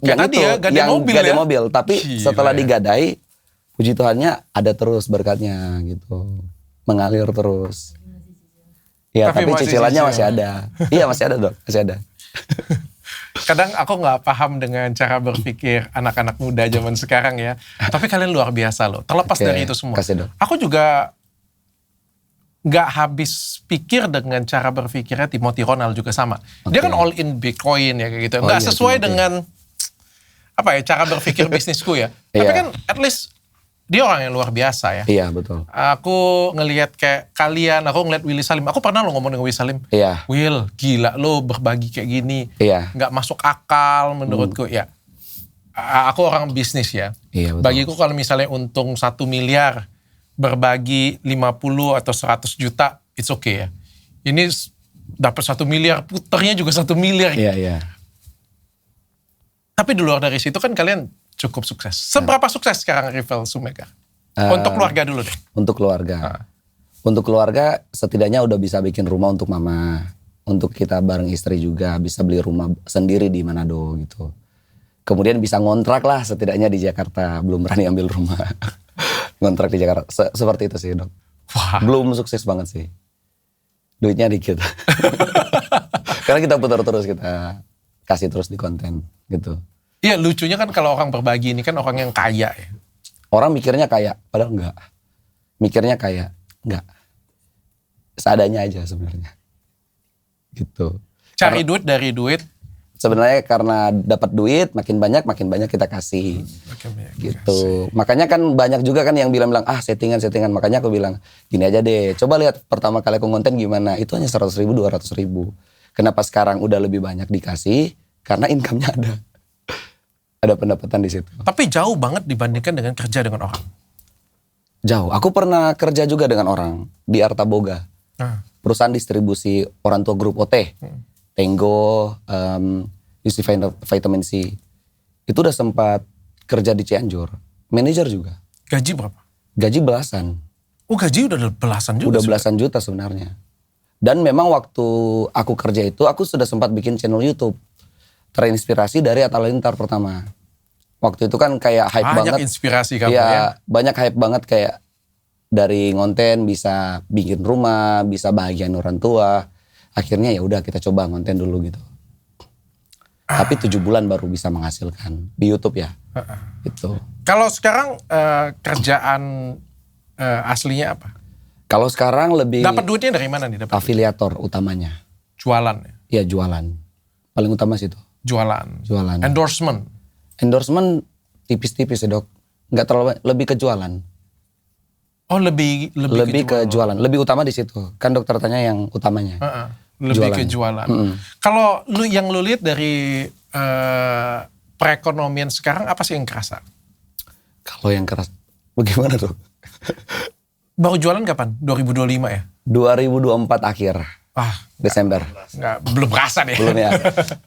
Yang tadi itu, ya, gade yang mobil gade ya? mobil. Tapi Gila setelah ya. digadai, puji Tuhannya ada terus berkatnya gitu. Mengalir terus. Ya Tapi tapi masih cicilannya cicil. masih ada. Iya masih ada dok, masih ada. Kadang aku nggak paham dengan cara berpikir anak-anak muda zaman sekarang ya. Tapi kalian luar biasa loh. Terlepas Oke, dari itu semua. kasih, Dok. Aku juga nggak habis pikir dengan cara berpikirnya Timothy Ronald juga sama. Dia Oke. kan all in Bitcoin ya kayak gitu. Oh Nggak iya, sesuai Timothy. dengan apa ya cara berpikir bisnisku ya. Tapi Iya. kan at least dia orang yang luar biasa ya. Iya betul. Aku ngelihat kayak kalian, aku ngeliat Willy Salim. Aku pernah lo ngomong dengan Willy Salim. Iya. Will, gila lo berbagi kayak gini. Iya. Nggak masuk akal menurutku ya. Aku orang bisnis ya. Iya, betul. Bagiku kalau misalnya untung 1 miliar, berbagi 50 atau 100 juta, it's okay ya. Ini dapat 1 miliar, puternya juga 1 miliar. Iya iya. Tapi di luar dari situ kan kalian cukup sukses. Seberapa sukses sekarang Rival Shoemaker? Eh, Untuk keluarga dulu deh. Untuk keluarga. Untuk keluarga setidaknya udah bisa bikin rumah untuk mama. Untuk kita bareng istri juga bisa beli rumah sendiri di Manado gitu. Kemudian bisa ngontrak lah setidaknya di Jakarta. Belum berani ambil rumah. Ngontrak di Jakarta. Seperti itu sih dok. Wah. Belum sukses banget sih. Duitnya dikit. Karena kita putar terus, kita kasih terus di konten gitu. Iya lucunya kan kalau orang berbagi ini kan orang yang kaya ya. Orang mikirnya kayak, padahal enggak. Mikirnya kayak, enggak. Seadanya aja sebenarnya. Gitu. Cari duit dari duit. Sebenarnya karena dapat duit, makin banyak kita kasih. Gitu. Makanya kan banyak juga kan yang bilang settingan. Makanya aku bilang, gini aja deh. Coba lihat pertama kali aku konten gimana. Itu hanya 100 ribu, 200 ribu. Kenapa sekarang udah lebih banyak dikasih? Karena income-nya ada. Ada pendapatan di situ. Tapi jauh banget dibandingkan dengan kerja dengan orang. Jauh. Aku pernah kerja juga dengan orang di Arta Boga. Perusahaan distribusi orang tua grup OT. Tenggo, UC Vitamin C. Itu udah sempat kerja di Cianjur. Manajer juga. Gaji berapa? Gaji belasan. Oh gaji udah belasan juga. Udah belasan juta sebenarnya. Dan memang waktu aku kerja itu, aku sudah sempat bikin channel YouTube. Terinspirasi dari Atta Halilintar pertama. Waktu itu kan kayak hype banget. Banyak inspirasi kamu Iya, ya. banyak hype banget kayak dari ngonten bisa bikin rumah, bisa bahagiain orang tua. Akhirnya ya udah kita coba ngonten dulu gitu. Tapi 7 bulan baru bisa menghasilkan di YouTube ya. Gitu. Kalau sekarang kerjaan aslinya apa? Kalau sekarang lebih Dapat duitnya dari mana nih? Dapat afiliator utamanya. jualan ya? Ya jualan. Paling utama sih itu. Jualan. Jualan. Endorsement. Endorsement tipis-tipis ya dok. Nggak terlalu, lebih ke jualan. Oh lebih Lebih ke jualan. Lebih utama di situ. Kan dokter tanya yang utamanya. Lebih Jualan. ke jualan. Kalau yang lu lihat dari perekonomian sekarang apa sih yang kerasa? Kalau yang keras, bagaimana dok? Baru jualan kapan? 2025 ya? 2024 akhir. Desember. Belum berasa deh. Belum ya.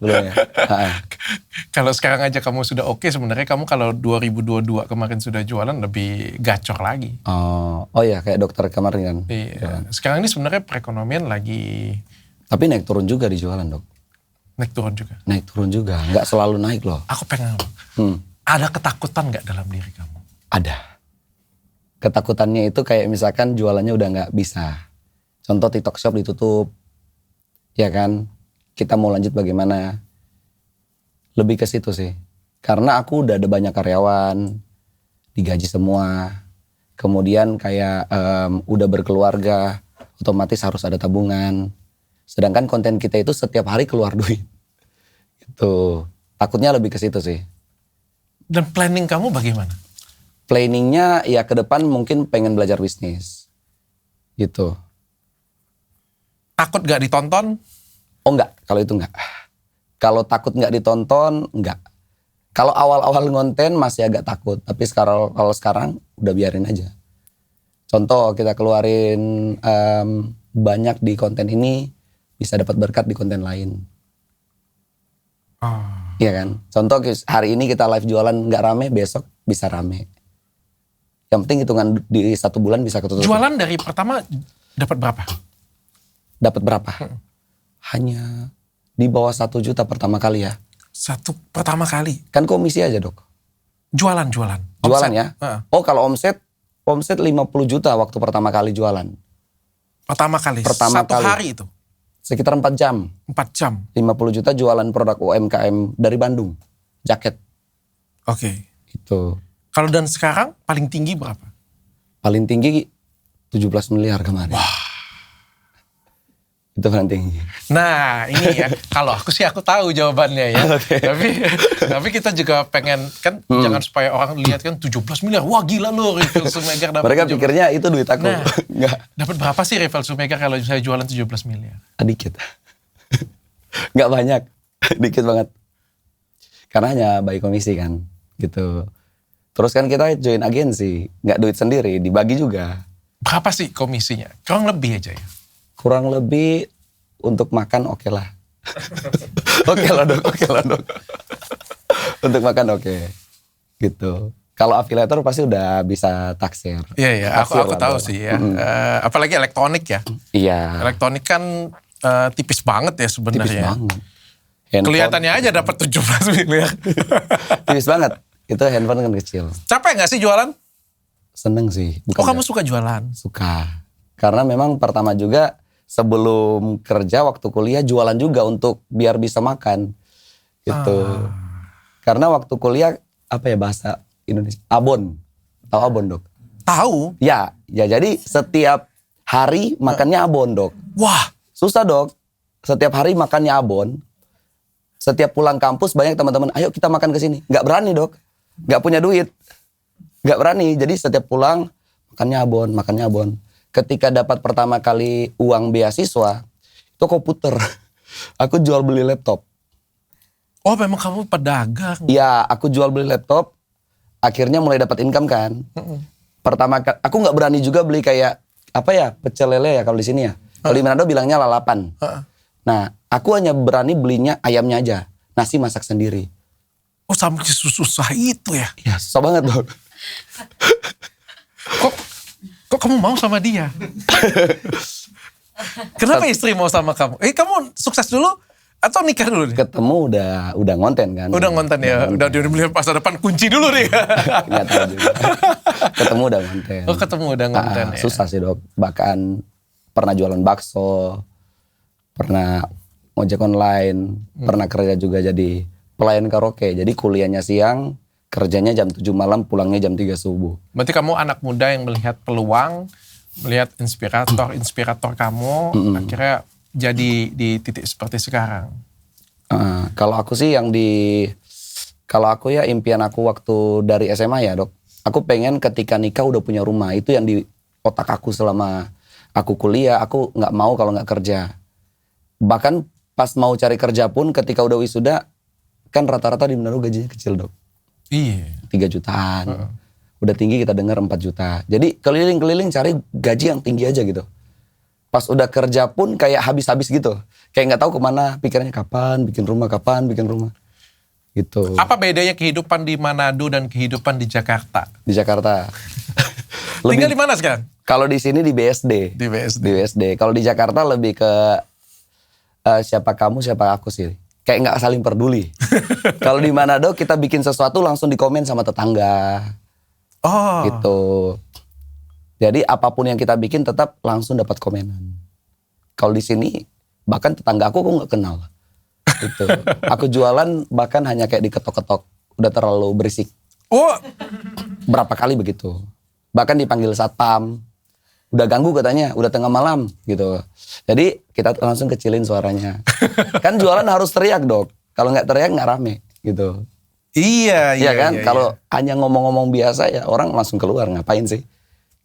Belum ya. Kalau sekarang aja kamu sudah oke, sebenarnya kamu kalau 2022 kemarin sudah jualan lebih gacor lagi. Oh ya kayak dokter kemarin kan. Iya. Sekarang ini sebenarnya perekonomian lagi Tapi naik turun juga di jualan dok. naik turun juga. Naik turun juga. Nggak selalu naik loh. Aku pengen ada ketakutan nggak dalam diri kamu? Ada. Ketakutannya itu kayak misalkan jualannya udah nggak bisa. Contoh TikTok Shop ditutup. Ya kan. Kita mau lanjut bagaimana. Lebih ke situ sih. Karena aku udah ada banyak karyawan. Digaji semua. Kemudian kayak udah berkeluarga. Otomatis harus ada tabungan. Sedangkan konten kita itu setiap hari keluar duit. Gitu. Takutnya lebih ke situ sih. Dan planning kamu bagaimana? Planningnya ya ke depan mungkin pengen belajar bisnis. Gitu. Takut gak ditonton? Oh enggak, kalau itu enggak. Kalau takut nggak ditonton, enggak. Kalau awal-awal ngonten masih agak takut. Tapi kalau sekarang udah biarin aja. Contoh kita keluarin banyak di konten ini, bisa dapat berkat di konten lain. Oh. Iya kan? Contoh hari ini kita live jualan nggak rame, besok bisa rame. Yang penting hitungan di 1 bulan bisa ketutup. Jualan dari pertama dapat berapa? Dapat berapa? Hanya di bawah 1 juta pertama kali ya. 1 pertama kali. Kan komisi aja dok. Jualan. Jualan Omset. ya? Heeh. Oh kalau omset 50 juta waktu pertama kali jualan. Pertama kali. Pertama Satu kali. hari itu. Sekitar 4 jam. 4 jam. 50 juta jualan produk UMKM dari Bandung. Jaket. Oke. Itu. Kalau dan sekarang paling tinggi berapa? Paling tinggi 17 miliar kemarin. Wah. Itu paling tinggi. Nah ini ya, kalau aku sih aku tahu jawabannya ya. Oke. Tapi kita juga pengen, kan jangan supaya orang lihat kan 17 miliar. Wah gila loh Rival Sumegar dapat Mereka 17. pikirnya itu duit aku. Nah. Enggak. Dapat berapa sih Rival Sumegar kalau saya jualan 17 miliar? Dikit. Enggak banyak. Dikit banget. Karena hanya by komisi kan. Gitu. Terus kan kita join agensi. Enggak duit sendiri. Dibagi juga. Berapa sih komisinya? Kurang lebih aja ya. Kurang lebih untuk makan oke lah. Oke lah dok. Untuk makan oke. Gitu. Kalau afiliator pasti udah bisa taksir. Iya, Taksir aku lah, tahu Dok. sih ya. Apalagi elektronik ya. Iya. Elektronik kan tipis banget ya Tipis sebenarnya. banget. Handphone, Kelihatannya aja dapat 17 miliar. tipis banget. Itu handphone kan kecil. Capek gak sih jualan? Seneng sih. Oh kamu suka jualan? Suka. Karena memang pertama juga sebelum kerja waktu kuliah jualan juga untuk biar bisa makan. Gitu. Karena waktu kuliah apa ya bahasa Indonesia? Abon. Tahu abon dok? Tahu? Ya jadi setiap hari makannya abon dok. Wah, Susah dok. Setiap hari makannya abon. Setiap pulang kampus banyak teman-teman, ayo kita makan ke sini. Nggak berani dok. Nggak punya duit. Nggak berani. Jadi setiap pulang makannya abon. Ketika dapat pertama kali uang beasiswa, itu komputer. Aku jual beli laptop. oh memang kamu pedagang. Iya, aku jual beli laptop. Akhirnya mulai dapat income kan. Pertama aku nggak berani juga beli kayak apa ya pecel lele ya kalau di sini ya. Kalau di Manado bilangnya lalapan. Nah, aku hanya berani belinya ayamnya aja. Nasi masak sendiri. Oh sampai susah itu ya? Ya susah banget dong. Kok kamu mau sama dia? Kenapa istri mau sama kamu? Kamu sukses dulu atau nikah dulu nih? Ketemu udah ngonten kan. Udah ngonten ya? Udah melihat masa depan kunci dulu nih. Nggak tahu juga. Ketemu udah ngonten. Oh ketemu udah ngonten ya? Susah sih dok. Bahkan pernah jualan bakso. Pernah ojek online. Pernah kerja juga jadi pelayan karaoke. Jadi kuliahnya siang. Kerjanya jam 7 malam, pulangnya jam 3 subuh. Berarti kamu anak muda yang melihat peluang, melihat inspirator kamu, akhirnya jadi di titik seperti sekarang. Kalau aku sih kalau aku ya impian aku waktu dari SMA ya dok. Aku pengen ketika nikah udah punya rumah. Itu yang di otak aku selama aku kuliah, aku nggak mau kalau nggak kerja. Bahkan pas mau cari kerja pun ketika udah wisuda, kan rata-rata di Manado gajinya kecil dok. Iya. 3 jutaan. Udah tinggi kita dengar 4 juta. Jadi keliling-keliling cari gaji yang tinggi aja gitu. Pas udah kerja pun kayak habis-habis gitu. Kayak nggak tahu kemana, pikirannya kapan bikin rumah. Gitu. Apa bedanya kehidupan di Manado dan kehidupan di Jakarta? Di Jakarta. Tinggal di mana sekarang? Kalau di sini di BSD. Di BSD. Di BSD. Kalau di Jakarta lebih ke siapa kamu, siapa aku sih. Kayak nggak saling peduli. Kalau di Manado kita bikin sesuatu langsung dikomen sama tetangga. Oh. Gitu. Jadi apapun yang kita bikin tetap langsung dapat komenan. Kalau di sini bahkan tetangga aku nggak kenal. Gitu. Aku jualan bahkan hanya kayak diketok-ketok. Udah terlalu berisik. Oh. Berapa kali begitu. Bahkan dipanggil satpam. Udah ganggu katanya, udah tengah malam gitu. Jadi kita langsung kecilin suaranya. Kan jualan harus teriak dok. Kalau nggak teriak nggak rame gitu. Iya kan. Iya, Kalau hanya ngomong-ngomong biasa ya orang langsung keluar ngapain sih?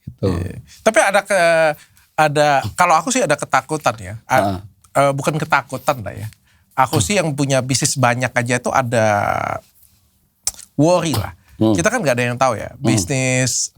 Gitu. Iya. Tapi ada kalau aku sih ada ketakutan ya. Bukan ketakutan lah ya. Aku sih yang punya bisnis banyak aja itu ada worry lah. Kita kan nggak ada yang tahu ya. Bisnis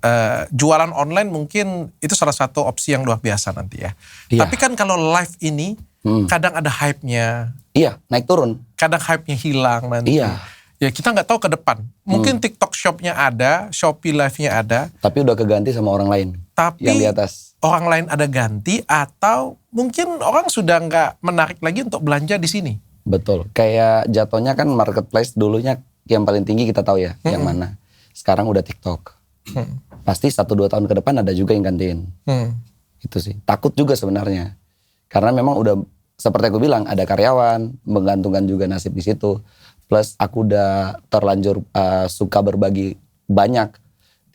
jualan online mungkin itu salah satu opsi yang luar biasa nanti ya. Iya. Tapi kan kalau live ini kadang ada hype-nya, Iya, naik turun. Kadang hype-nya hilang nanti. Iya. Ya kita nggak tahu ke depan. Mungkin TikTok Shop-nya ada, Shopee Live-nya ada. Tapi udah keganti sama orang lain. Tapi yang di atas. orang lain ada ganti atau mungkin orang sudah nggak menarik lagi untuk belanja di sini. Betul. Kayak jatuhnya kan marketplace dulunya yang paling tinggi kita tahu ya. Yang mana. Sekarang udah TikTok. Pasti 1-2 tahun ke depan ada juga yang gantiin. Itu sih. Takut juga sebenarnya. Karena memang udah seperti aku bilang ada karyawan, menggantungkan juga nasib di situ. Plus aku udah terlanjur suka berbagi banyak.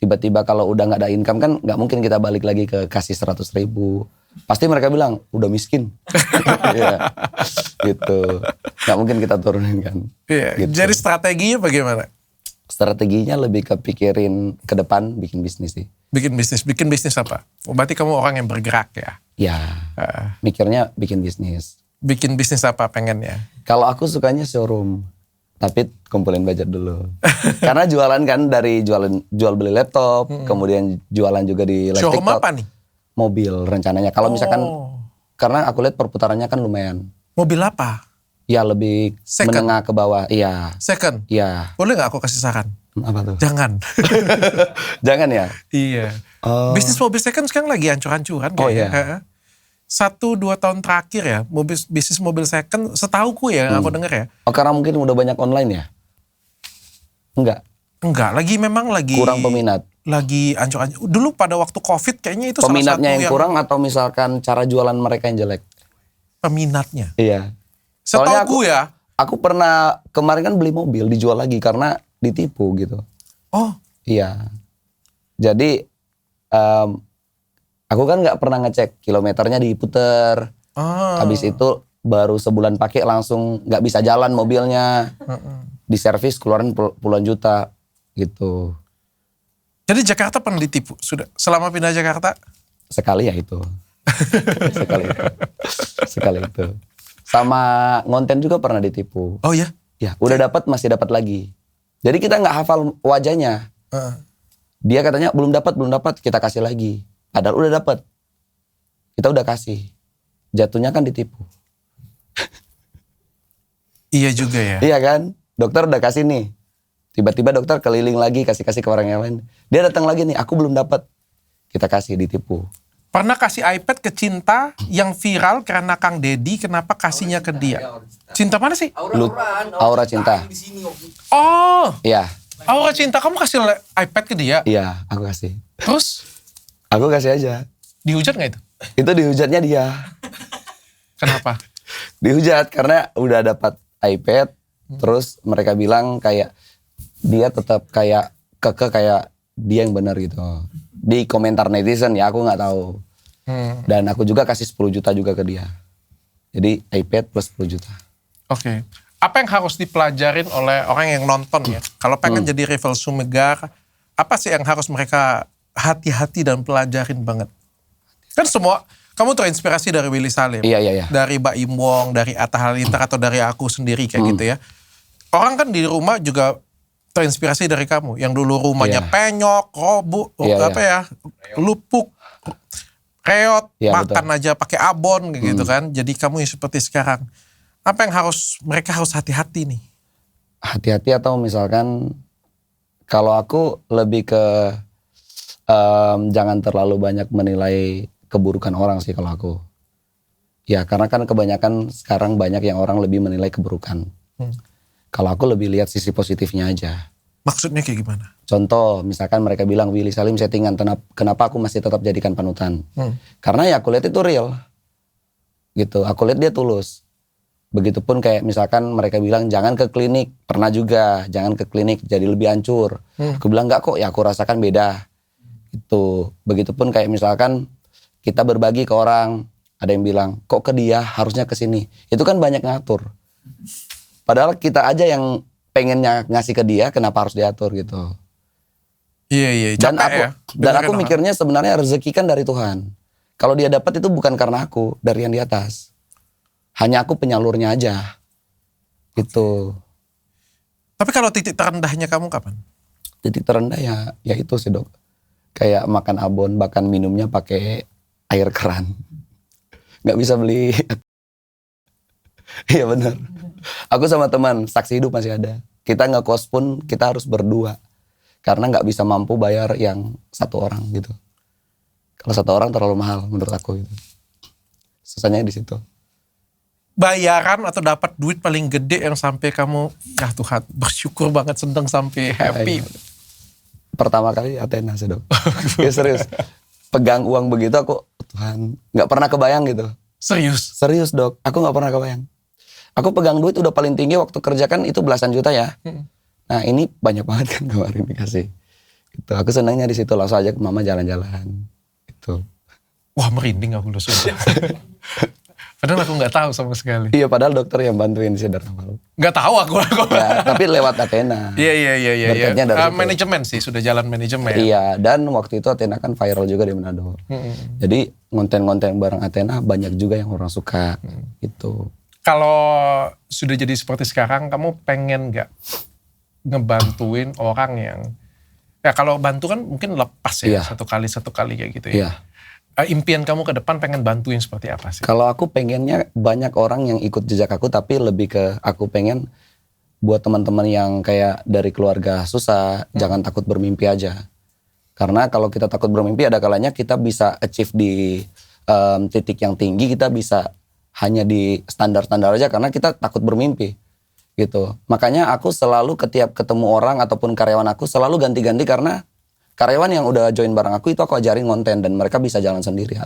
Tiba-tiba kalau udah nggak ada income kan nggak mungkin kita balik lagi ke kasih 100.000. Pasti mereka bilang udah miskin. Iya. Gitu. Nggak mungkin kita turunin kan. Iya. Gitu. Jadi strateginya bagaimana? Strateginya lebih kepikirin ke depan bikin bisnis sih. Bikin bisnis apa? Oh, berarti kamu orang yang bergerak ya? Ya, mikirnya bikin bisnis. Bikin bisnis apa pengennya? Kalau aku sukanya showroom, tapi kumpulin budget dulu. Karena jualan kan dari jual beli laptop, kemudian jualan juga di live Showroom TikTok. apa nih? Mobil rencananya. Kalau misalkan, karena aku lihat perputarannya kan lumayan. Mobil apa? Ya lebih Second. menengah ke bawah. Iya. Second? Iya. Boleh gak aku kasih saran? Apa tuh? Jangan. Jangan ya? Iya. Oh. Bisnis mobil second sekarang lagi hancur-hancuran. Oh, kayaknya. 1-2 tahun terakhir ya, bisnis mobil second setauku ya, yang aku dengar ya. Oh karena mungkin udah banyak online ya? Enggak, Memang lagi kurang peminat. Lagi hancur-hancur. Dulu pada waktu COVID kayaknya itu Peminatnya salah satu yang kurang atau misalkan cara jualan mereka yang jelek? peminatnya. Iya. Soalnya Setauku ya. Aku pernah kemarin kan beli mobil dijual lagi karena ditipu gitu. Oh, Iya. Jadi aku kan nggak pernah ngecek kilometernya diputer. Habis itu baru sebulan pakai langsung nggak bisa jalan mobilnya. Diservis keluarin puluhan juta gitu. Jadi Jakarta pernah ditipu sudah selama pindah Jakarta? Sekali ya itu. Sekali itu. Sama ngonten juga pernah ditipu. Oh ya? Ya, udah dapat masih dapat lagi. Jadi kita nggak hafal wajahnya. Dia katanya belum dapat, kita kasih lagi. Padahal udah dapat. Kita udah kasih. Jatuhnya kan ditipu. Iya juga ya. Iya kan? Dokter udah kasih nih. Tiba-tiba dokter keliling lagi kasih ke orang yang lain. Dia datang lagi nih, aku belum dapat. Kita kasih ditipu. Pernah kasih iPad ke Cinta yang viral karena Kang Deddy, kenapa kasihnya ke dia? Cinta mana sih? Aura cinta. Oh, Iya, Aura Cinta kamu kasih iPad ke dia? iya, aku kasih. Terus Aku kasih aja. dihujat gak itu? Itu dihujatnya dia. Kenapa? Dihujat karena udah dapat iPad, terus mereka bilang kayak dia tetap kayak kayak dia yang benar gitu. Di komentar netizen ya aku nggak tahu. Dan aku juga kasih 10 juta juga ke dia. Jadi iPad plus 10 juta. Oke. Apa yang harus dipelajarin oleh orang yang nonton ya? Kalau pengen jadi rival Sumegar, apa sih yang harus mereka hati-hati dan pelajarin banget? Kan semua, kamu terinspirasi dari Willy Salim. Iya. Dari Mbak Im Wong, dari Atta Halilintar atau dari aku sendiri kayak gitu ya. Orang kan di rumah juga terinspirasi dari kamu. Yang dulu rumahnya penyok, roboh, lupuk, reot, makan aja pakai abon gitu kan. Jadi kamu yang seperti sekarang. Apa yang mereka harus hati-hati nih? Hati-hati atau misalkan kalau aku lebih ke jangan terlalu banyak menilai keburukan orang sih kalau aku. Ya karena kan kebanyakan sekarang banyak yang orang lebih menilai keburukan. Kalau aku lebih lihat sisi positifnya aja. Maksudnya kayak gimana? Contoh, misalkan mereka bilang Willy Salim settingan, kenapa aku masih tetap jadikan panutan? Karena ya aku lihat itu real. Gitu, aku lihat dia tulus. Begitupun kayak misalkan mereka bilang jangan ke klinik, pernah juga jangan ke klinik jadi lebih hancur. Aku bilang enggak kok, ya aku rasakan beda. Gitu. Begitupun kayak misalkan kita berbagi ke orang, ada yang bilang kok ke dia harusnya ke sini. Itu kan banyak ngatur. Padahal kita aja yang pengennya ngasih ke dia, kenapa harus diatur gitu. Iya. Dan aku mikirnya sebenarnya rezeki kan dari Tuhan. Kalau dia dapat itu bukan karena aku, dari yang di atas. Hanya aku penyalurnya aja. Gitu. Tapi kalau titik terendahnya kamu kapan? Titik terendah ya itu sih dok. Kayak makan abon, bahkan minumnya pakai air keran. Nggak bisa beli Iya benar. Aku sama teman, saksi hidup masih ada. Kita ngekos pun kita harus berdua. Karena nggak bisa mampu bayar yang satu orang gitu. Kalau satu orang terlalu mahal menurut aku gitu. Susahnya di situ. Bayaran atau dapat duit paling gede yang sampai kamu, ya Tuhan, bersyukur banget, seneng sampai happy. Pertama kali Athena sih dok. Ya serius. Pegang uang begitu aku, Tuhan, nggak pernah kebayang gitu. Serius? Serius dok, aku nggak pernah kebayang. Aku pegang duit udah paling tinggi waktu kerja kan itu belasan juta ya. Nah ini banyak banget kan kemarin dikasih. Gitu. Aku senangnya di situ, langsung aja ke mama jalan-jalan. Gitu. Wah merinding aku loh sudah. Padahal aku nggak tahu sama sekali. Iya padahal dokter yang bantuin sih dari awal. Nggak tahu aku. Ya, tapi lewat Athena. Iya. Berkatnya dari situ. Manajemen sih, sudah jalan manajemen. Iya, dan waktu itu Athena kan viral juga di Manado. Jadi konten-konten bareng Athena banyak juga yang orang suka. Gitu. Kalau sudah jadi seperti sekarang, kamu pengen nggak ngebantuin orang yang, ya kalau bantu kan mungkin lepas ya, Iya. satu kali kayak gitu ya. Iya. Impian kamu ke depan pengen bantuin seperti apa sih? Kalau aku pengennya banyak orang yang ikut jejak aku, tapi lebih ke aku pengen buat teman-teman yang kayak dari keluarga susah, jangan takut bermimpi aja. Karena kalau kita takut bermimpi, ada kalanya kita bisa achieve di titik yang tinggi, kita bisa hanya di standar-standar aja karena kita takut bermimpi. Gitu. Makanya aku selalu ketiap ketemu orang ataupun karyawan aku selalu ganti-ganti karena karyawan yang udah join bareng aku itu aku ajarin konten dan mereka bisa jalan sendiri.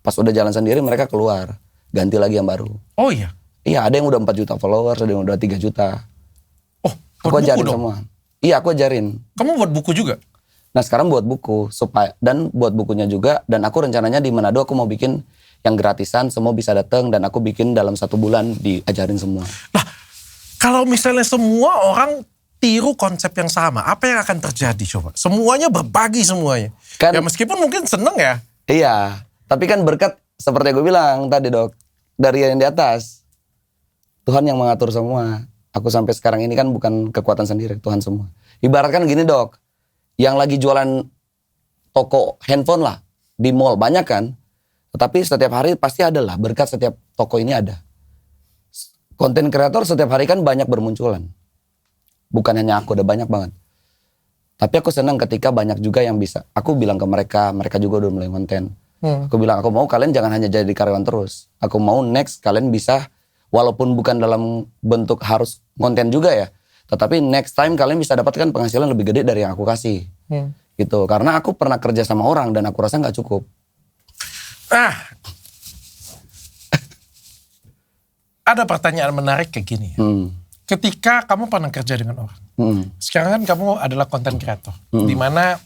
Pas udah jalan sendiri mereka keluar, ganti lagi yang baru. Oh iya? Iya, ada yang udah 4 juta followers, ada yang udah 3 juta. Oh, Aku buat ajarin buku dong? semua. Iya, aku ajarin. Kamu buat buku juga? Nah, sekarang buat buku dan buat bukunya juga, dan aku rencananya di Manado aku mau bikin yang gratisan, semua bisa datang dan aku bikin dalam 1 bulan diajarin semua. Nah, kalau misalnya semua orang tiru konsep yang sama, apa yang akan terjadi coba? Semuanya berbagi semuanya. Kan- Ya meskipun mungkin seneng ya. Iya, tapi kan berkat seperti gue bilang tadi dok, dari yang di atas. Tuhan yang mengatur semua. Aku sampai sekarang ini kan bukan kekuatan sendiri, Tuhan semua. Ibaratkan gini dok, yang lagi jualan toko handphone lah, di mall banyak kan. Tetapi setiap hari pasti ada lah, berkat setiap toko ini ada. Konten kreator setiap hari kan banyak bermunculan. Bukan hanya aku, ada banyak banget. Tapi aku senang ketika banyak juga yang bisa. Aku bilang ke mereka, mereka juga udah mulai konten. Aku bilang, aku mau kalian jangan hanya jadi karyawan terus. Aku mau next kalian bisa, walaupun bukan dalam bentuk harus konten juga ya. Tetapi next time kalian bisa dapatkan penghasilan lebih gede dari yang aku kasih. Gitu. Karena aku pernah kerja sama orang dan aku rasa nggak cukup. Ada pertanyaan menarik kayak gini ya. Ketika kamu pernah kerja dengan orang, sekarang kan kamu adalah content creator, dimana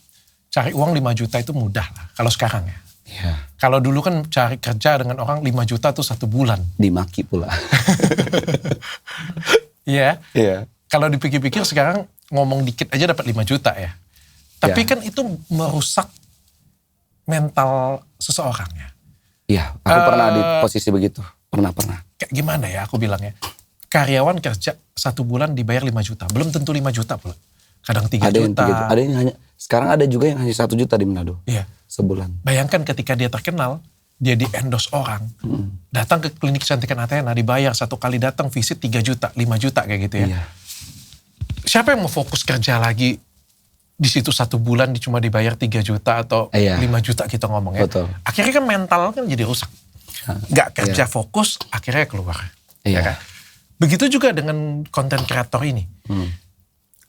cari uang 5 juta itu mudah lah, kalau sekarang ya. Iya. Kalau dulu kan cari kerja dengan orang 5 juta tuh 1 bulan. Dimaki pula. Iya. Iya. Kalau dipikir-pikir sekarang ngomong dikit aja dapat 5 juta ya. Tapi kan itu merusak mental seseorang ya. Iya, aku pernah di posisi begitu. Pernah. Kayak gimana ya aku bilangnya. Karyawan kerja 1 bulan dibayar 5 juta. Belum tentu 5 juta pula. Kadang 3 Ada yang juta. 3 juta. Ada yang hanya, sekarang ada juga yang hanya 1 juta di Manado. Iya. Sebulan. Bayangkan ketika dia terkenal, dia di-endorse orang. Datang ke klinik kecantikan Athena, dibayar 1 kali datang visit 3 juta, 5 juta kayak gitu ya. Iya. Siapa yang mau fokus kerja lagi di situ 1 bulan cuma dibayar 3 juta atau 5 juta kita ngomong ya. Betul. Akhirnya kan mental kan jadi rusak. Nggak kerja fokus, akhirnya keluar. Ya Iya. kan? Begitu juga dengan konten kreator ini.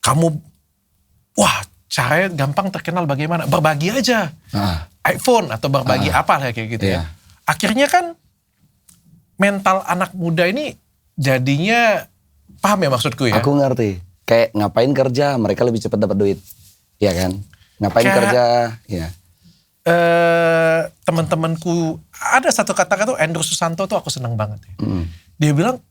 Kamu, wah caranya gampang terkenal bagaimana? Berbagi aja. iPhone atau berbagi apa lah kayak gitu ya. Akhirnya kan mental anak muda ini jadinya, paham ya maksudku ya? Aku ngerti. Kayak ngapain kerja, mereka lebih cepat dapat duit. Iya kan? Ngapain kerja, ya. Teman-temanku, ada satu kata-kata Andrew Susanto tuh aku senang banget ya. Dia bilang,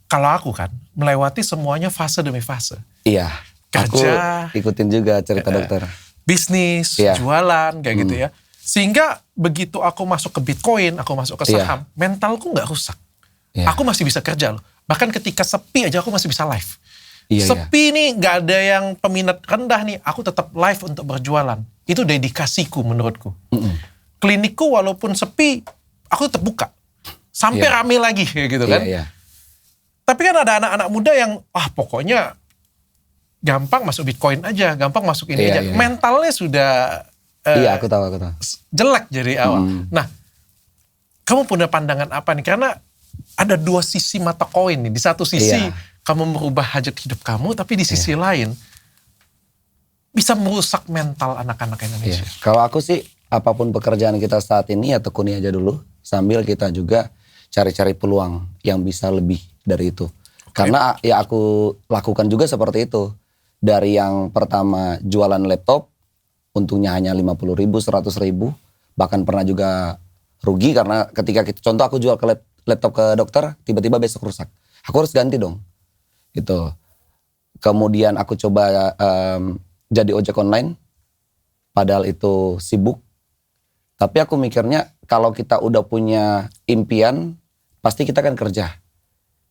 kalau aku kan melewati semuanya fase demi fase. Iya. Kerja, aku ikutin juga cerita dokter. Bisnis, jualan, kayak gitu ya. Sehingga begitu aku masuk ke Bitcoin, aku masuk ke saham, mentalku nggak rusak. Aku masih bisa kerja loh. Bahkan ketika sepi aja aku masih bisa live. Sepi nih, nggak ada yang peminat rendah nih, aku tetap live untuk berjualan. Itu dedikasiku menurutku. Klinikku walaupun sepi, aku tetap buka. Sampai rame lagi kayak gitu kan. Tapi kan ada anak-anak muda yang pokoknya gampang masuk Bitcoin aja, gampang masuk ini aja. Iya. Mentalnya sudah Iya, aku tahu. jelek dari awal. Nah, kamu punya pandangan apa nih? Karena ada dua sisi mata koin nih. Di satu sisi kamu merubah hajat hidup kamu, tapi di sisi lain bisa merusak mental anak-anak Indonesia. Kalau aku sih, apapun pekerjaan kita saat ini ya tekuni aja dulu. Sambil kita juga cari-cari peluang yang bisa lebih dari itu. Karena ya aku lakukan juga seperti itu. Dari yang pertama jualan laptop, untungnya hanya 50.000, 100.000. Bahkan pernah juga rugi karena ketika contoh aku jual ke laptop ke dokter, tiba-tiba besok rusak. Aku harus ganti dong. Gitu. Kemudian aku coba jadi ojek online. Padahal itu sibuk. Tapi aku mikirnya kalau kita udah punya impian, pasti kita akan kerja.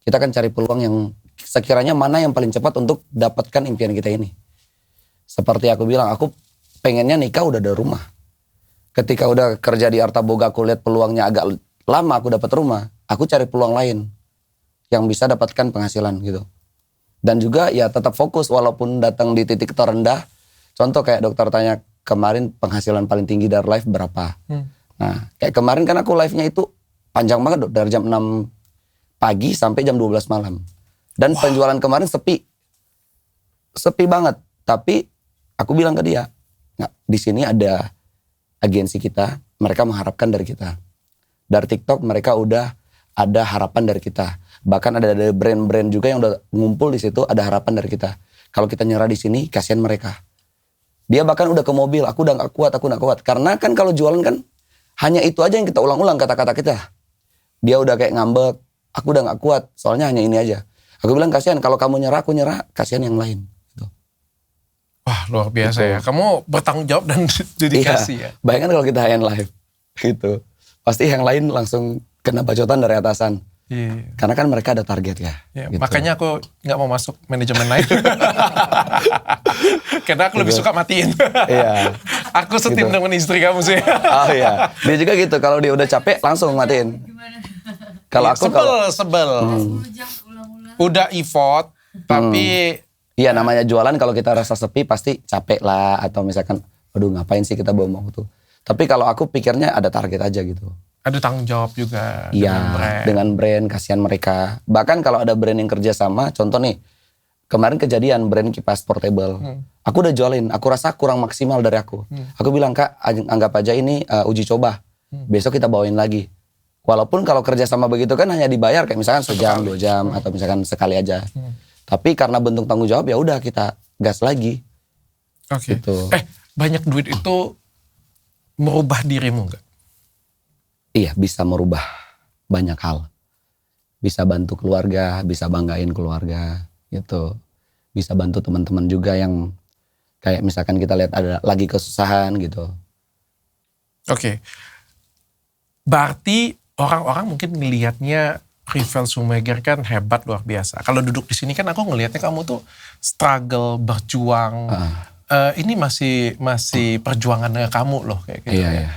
Kita akan cari peluang yang sekiranya mana yang paling cepat untuk dapatkan impian kita ini. Seperti aku bilang, aku pengennya nikah udah ada rumah. Ketika udah kerja di Arta Boga, aku lihat peluangnya agak lama aku dapat rumah. Aku cari peluang lain yang bisa dapatkan penghasilan gitu. Dan juga ya tetap fokus walaupun datang di titik terendah. Contoh kayak dokter tanya kemarin penghasilan paling tinggi dari live berapa. Nah kayak kemarin kan aku live-nya itu panjang banget dari jam 6 pagi sampai jam 12 malam. Dan penjualan kemarin sepi. Sepi banget. Tapi aku bilang ke dia, nah, di sini ada agensi kita, mereka mengharapkan dari kita. Dari TikTok mereka udah ada harapan dari kita. Bahkan ada dari brand-brand juga yang udah ngumpul di situ, ada harapan dari kita. Kalau kita nyerah di sini, kasihan mereka. Dia bahkan udah ke mobil, aku udah gak kuat. Karena kan kalau jualan kan hanya itu aja yang kita ulang-ulang kata-kata kita. Dia udah kayak ngambek, aku udah gak kuat, soalnya hanya ini aja. Aku bilang kasihan, kalau kamu nyerah, aku nyerah, kasihan yang lain. Gitu. Wah luar biasa ya, kamu bertanggung jawab dan dedikasi ya. Bayangkan kalau kita high-end live, gitu. Pasti yang lain langsung kena bacotan dari atasan. Karena kan mereka ada target ya. Gitu. Makanya aku gak mau masuk manajemen lain. Karena aku lebih suka matiin. Iya. Aku setim dengan istri kamu sih. Oh iya, dia juga gitu. Kalau dia udah capek langsung matiin. Kalau aku sebel. Udah effort, tapi iya namanya jualan kalau kita rasa sepi pasti capek lah atau misalkan aduh ngapain sih kita bawa tuh. Tapi kalau aku pikirnya ada target aja gitu. Ada tanggung jawab juga dengan brand, kasihan mereka. Bahkan kalau ada brand yang kerja sama, contoh nih, kemarin kejadian brand kipas portable. Aku udah jualin, aku rasa kurang maksimal dari aku. Aku bilang, Kak, anggap aja ini uji coba. Besok kita bawain lagi. Walaupun kalau kerja sama begitu kan hanya dibayar kayak misalkan sejam, 2 jam, atau misalkan sekali aja. Tapi karena bentuk tanggung jawab ya udah kita gas lagi. Oke. Gitu. Banyak duit itu merubah dirimu nggak? Iya, bisa merubah banyak hal. Bisa bantu keluarga, bisa banggain keluarga, gitu. Bisa bantu teman-teman juga yang kayak misalkan kita lihat ada lagi kesusahan gitu. Oke. Berarti orang-orang mungkin ngelihatnya Rivel Schumacher kan hebat luar biasa. Kalau duduk di sini kan aku ngelihatnya kamu tuh struggle, berjuang. Ini masih perjuangannya kamu loh kayak gitu. Iya.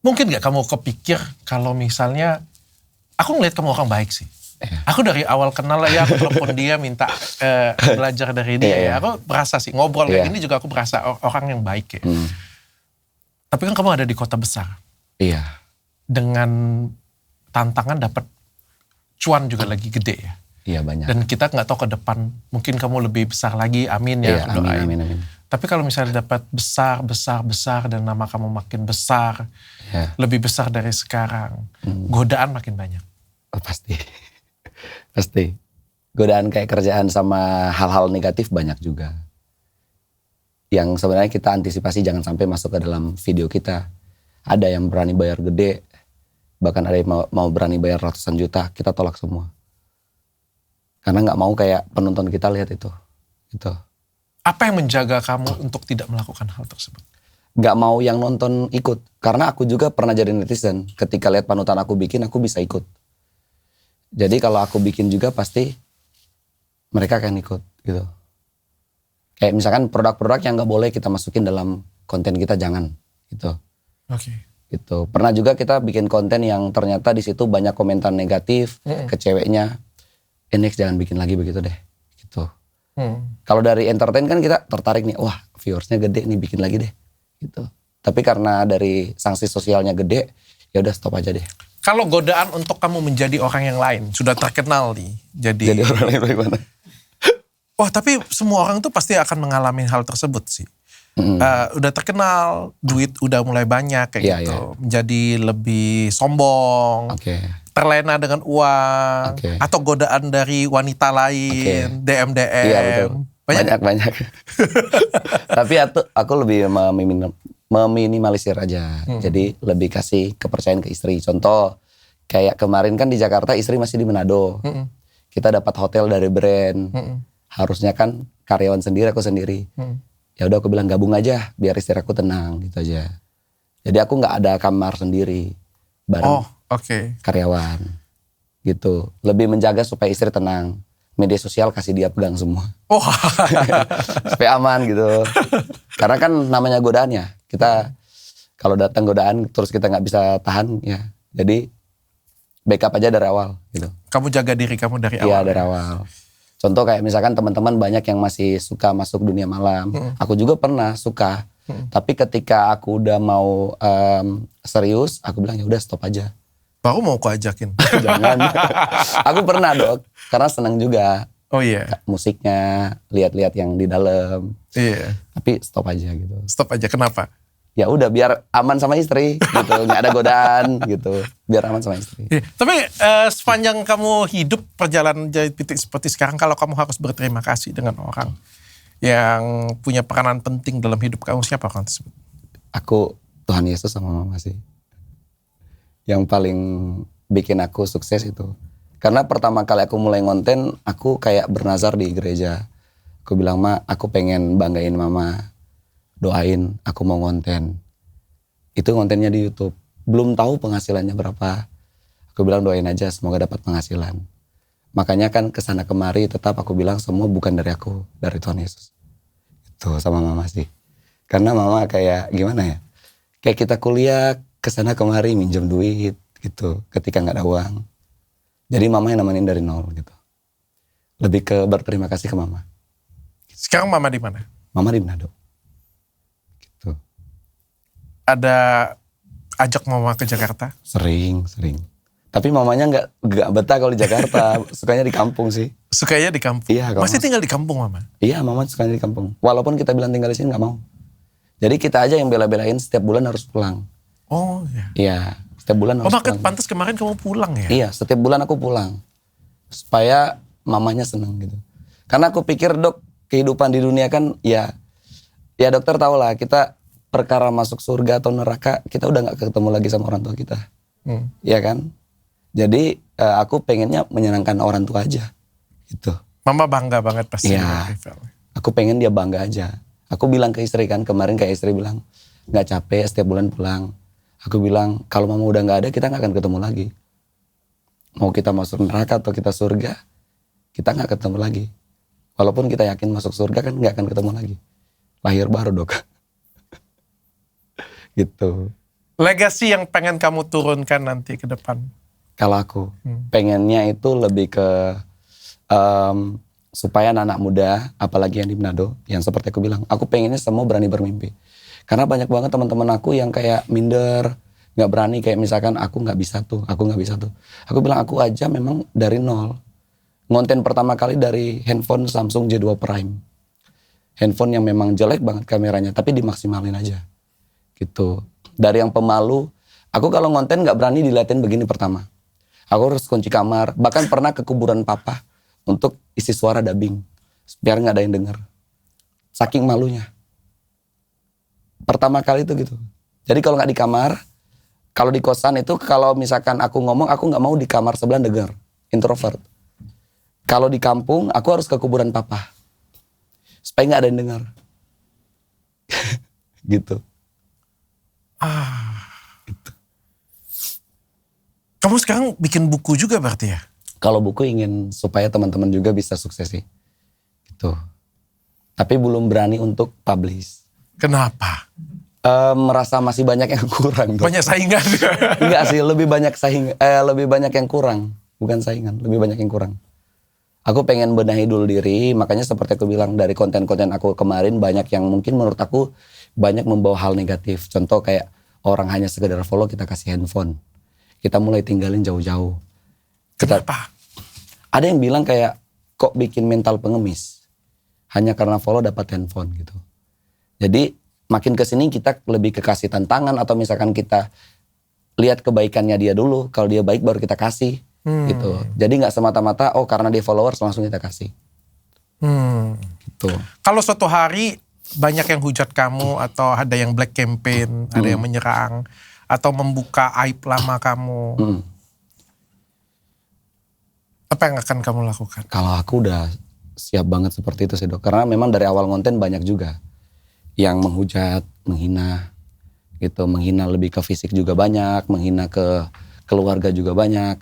Mungkin gak kamu kepikir kalau misalnya aku ngeliat kamu orang baik sih. Aku dari awal kenal lah ya, aku telepon dia minta belajar dari dia ya. Aku berasa sih ngobrol kayak gini juga aku berasa orang yang baik ya. Tapi kan kamu ada di kota besar. Iya. Dengan tantangan dapat cuan juga lagi gede ya. Iya banyak. Dan kita nggak tahu ke depan mungkin kamu lebih besar lagi, amin ya. Iya, amin. Tapi kalau misalnya dapat besar dan nama kamu makin besar, lebih besar dari sekarang, godaan makin banyak. Oh, pasti. Godaan kayak kerjaan sama hal-hal negatif banyak juga. Yang sebenarnya kita antisipasi jangan sampai masuk ke dalam video kita. Ada yang berani bayar gede, bahkan ada yang mau berani bayar ratusan juta, kita tolak semua. Karena nggak mau kayak penonton kita lihat itu. Gitu. Apa yang menjaga kamu untuk tidak melakukan hal tersebut? Nggak mau yang nonton ikut. Karena aku juga pernah jadi netizen. Ketika lihat panutan aku bikin, aku bisa ikut. Jadi kalau aku bikin juga pasti mereka akan ikut gitu. Kayak misalkan produk-produk yang nggak boleh kita masukin dalam konten kita, jangan gitu. Oke. gitu. Pernah juga kita bikin konten yang ternyata di situ banyak komentar negatif ke ceweknya. Next jangan bikin lagi begitu deh. Gitu. Kalau dari entertain kan kita tertarik nih, wah viewersnya gede nih bikin lagi deh. Gitu. Tapi karena dari sanksi sosialnya gede, ya udah stop aja deh. Kalau godaan untuk kamu menjadi orang yang lain, sudah terkenal nih. Jadi orang lain bagaimana? Wah tapi semua orang tuh pasti akan mengalami hal tersebut sih. Udah terkenal, duit udah mulai banyak kayak gitu. Menjadi lebih sombong, terlena dengan uang, atau godaan dari wanita lain, DM-DM. Iya betul. Banyak. Tapi aku lebih meminimalisir aja. Jadi lebih kasih kepercayaan ke istri. Contoh, kayak kemarin kan di Jakarta istri masih di Manado. Kita dapat hotel dari brand. Harusnya kan karyawan sendiri, aku sendiri. Ya udah aku bilang gabung aja biar istri aku tenang gitu aja. Jadi aku nggak ada kamar sendiri bareng karyawan gitu. Lebih menjaga supaya istri tenang. Media sosial kasih dia pegang semua. Supaya aman gitu. Karena kan namanya godaan ya. Kita kalau datang godaan terus kita nggak bisa tahan ya. Jadi backup aja dari awal gitu. Kamu jaga diri kamu dari awal. Iya dari awal. Contoh kayak misalkan teman-teman banyak yang masih suka masuk dunia malam. Aku juga pernah suka. Tapi ketika aku udah mau serius, aku bilang ya udah stop aja. Baru mau aku ajakin. Jangan. Aku pernah dok, karena senang juga. Oh iya. Musiknya, lihat-lihat yang di dalam. Iya. Tapi stop aja gitu. Stop aja, kenapa? Ya udah biar aman sama istri gitu, nggak ada godaan gitu, biar aman sama istri. Tapi sepanjang kamu hidup perjalanan Jahit Pitik seperti sekarang, kalau kamu harus berterima kasih dengan orang yang punya peranan penting dalam hidup kamu, siapa orang tersebut? Aku, Tuhan Yesus sama Mama sih. Yang paling bikin aku sukses itu. Karena pertama kali aku mulai ngonten, aku kayak bernazar di gereja. Aku bilang, Ma, aku pengen banggain Mama. Doain aku mau ngonten. Itu ngontennya di YouTube. Belum tahu penghasilannya berapa. Aku bilang doain aja semoga dapat penghasilan. Makanya kan kesana kemari tetap aku bilang semua bukan dari aku, dari Tuhan Yesus. Itu sama Mama sih. Karena Mama kayak gimana ya. Kayak kita kuliah kesana kemari minjem duit gitu. Ketika gak ada uang. Jadi Mama yang nemenin dari nol gitu. Lebih ke berterima kasih ke Mama. Sekarang Mama di mana? Mama di Manado. Ada ajak Mama ke Jakarta? Sering. Tapi mamanya nggak betah kalau di Jakarta, sukanya di kampung sih. Sukanya di kampung? Iya. Masih tinggal di kampung Mama? Iya, Mama sukanya di kampung. Walaupun kita bilang tinggal di sini nggak mau. Jadi kita aja yang bela-belain setiap bulan harus pulang. Oh iya. Iya, setiap bulan harus pulang. Pantas kemarin kamu pulang ya? Iya, setiap bulan aku pulang. Supaya mamanya senang gitu. Karena aku pikir dok, kehidupan di dunia kan ya dokter tahu lah kita perkara masuk surga atau neraka, kita udah gak ketemu lagi sama orang tua kita. Iya kan? Jadi aku pengennya menyenangkan orang tua aja. Gitu. Mama bangga banget pasti. Iya. Aku pengen dia bangga aja. Aku bilang ke istri kan, kemarin kayak istri bilang, gak capek setiap bulan pulang. Aku bilang, kalau mama udah gak ada, kita gak akan ketemu lagi. Mau kita masuk neraka atau kita surga, kita gak ketemu lagi. Walaupun kita yakin masuk surga kan gak akan ketemu lagi. Lahir baru dok. Gitu. Legasi yang pengen kamu turunkan nanti ke depan? Kalau aku pengennya itu lebih ke supaya anak-anak muda, apalagi yang di Manado, yang seperti aku bilang, aku pengennya semua berani bermimpi. Karena banyak banget teman-teman aku yang kayak minder, nggak berani, kayak misalkan aku nggak bisa tuh. Aku bilang aku aja memang dari nol. Ngonten pertama kali dari handphone Samsung J2 Prime. Handphone yang memang jelek banget kameranya, tapi dimaksimalin aja. Gitu. Dari yang pemalu, aku kalau ngonten gak berani diliatin begini pertama. Aku harus kunci kamar, bahkan pernah ke kuburan papa untuk isi suara dubbing, biar gak ada yang denger. Saking malunya. Pertama kali itu gitu. Jadi kalau gak di kamar, kalau di kosan itu kalau misalkan aku ngomong, aku gak mau di kamar sebelah denger. Introvert. Kalau di kampung, aku harus ke kuburan papa. Supaya gak ada yang denger. Gitu. Gitu. Kamu sekarang bikin buku juga berarti ya? Kalau buku ingin supaya teman-teman juga bisa sukses sih. Gitu. Tapi belum berani untuk publish. Kenapa? Merasa masih banyak yang kurang. Dok. Banyak saingan. Enggak sih, lebih banyak yang kurang. Bukan saingan, lebih banyak yang kurang. Aku pengen benahi dulu diri, makanya seperti aku bilang dari konten-konten aku kemarin banyak yang mungkin menurut aku banyak membawa hal negatif. Contoh kayak orang hanya sekedar follow kita kasih handphone. Kita mulai tinggalin jauh-jauh. Kenapa? Ada yang bilang kayak kok bikin mental pengemis. Hanya karena follow dapat handphone gitu. Jadi makin kesini kita lebih kekasih tantangan atau misalkan kita lihat kebaikannya dia dulu. Kalau dia baik baru kita kasih. Gitu. Jadi nggak semata-mata oh karena dia followers langsung kita kasih. Gitu. Kalau suatu hari banyak yang hujat kamu atau ada yang black campaign, ada yang menyerang atau membuka aib lama kamu, apa yang akan kamu lakukan? Kalau aku udah siap banget seperti itu sih Dok. Karena memang dari awal konten banyak juga yang menghujat, menghina, gitu, menghina lebih ke fisik juga banyak, menghina ke keluarga juga banyak.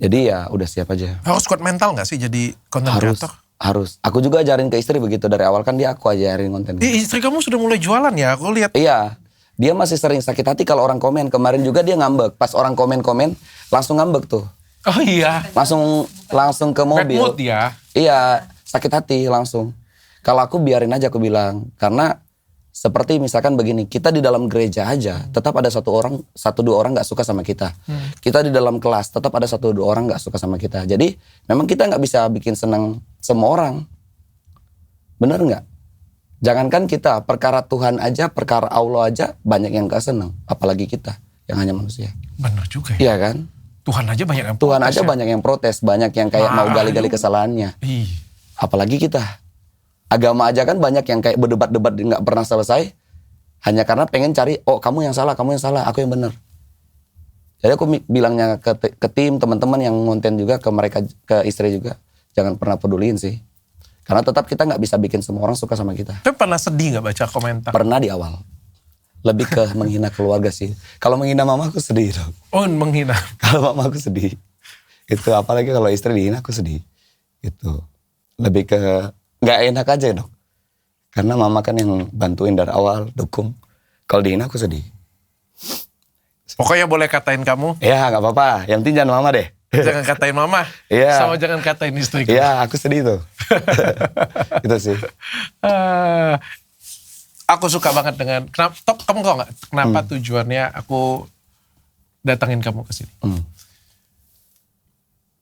Jadi ya udah siap aja. Harus kuat mental gak sih jadi content creator? Harus. Aku juga ajarin ke istri begitu. Dari awal kan dia aku ajarin konten. Istri kamu sudah mulai jualan ya? Aku lihat. Iya. Dia masih sering sakit hati kalau orang komen. Kemarin juga dia ngambek. Pas orang komen-komen langsung ngambek tuh. Oh iya. Langsung ke mobil. Bad mood ya? Iya. Sakit hati langsung. Kalau aku biarin aja aku bilang. Karena seperti misalkan begini, kita di dalam gereja aja tetap ada satu dua orang nggak suka sama kita. Kita di dalam kelas tetap ada satu dua orang nggak suka sama kita. Jadi memang kita nggak bisa bikin senang semua orang. Bener nggak? Jangankan kita, perkara Tuhan aja, perkara Allah aja banyak yang nggak senang. Apalagi kita yang hanya manusia. Bener juga ya. Iya kan? Tuhan aja banyak yang protes. Tuhan aja banyak yang protes, banyak yang kayak mau gali-gali kesalahannya. Apalagi kita. Agama aja kan banyak yang kayak berdebat-debat nggak pernah selesai. Hanya karena pengen cari, oh kamu yang salah, aku yang benar. Jadi aku bilangnya ke tim, teman-teman yang ngonten juga, ke mereka, ke istri juga. Jangan pernah peduliin sih. Karena tetap kita nggak bisa bikin semua orang suka sama kita. Tapi pernah sedih nggak baca komentar? Pernah di awal. Lebih ke menghina keluarga sih. Kalau menghina mama aku sedih dong. Oh menghina. Kalau mama aku sedih. Itu apalagi kalau istri dihina aku sedih. Itu. Lebih ke nggak enak aja dong. Karena mama kan yang bantuin dari awal, dukung. Kalau dihina aku sedih. Pokoknya boleh katain kamu. Ya nggak apa-apa. Yang penting jangan mama deh. Jangan katain mama. Iya. Sama jangan katain istri. Iya aku sedih tuh. Itu sih. Aku suka banget dengan, kamu tau gak kenapa tujuannya aku datangin kamu ke sini?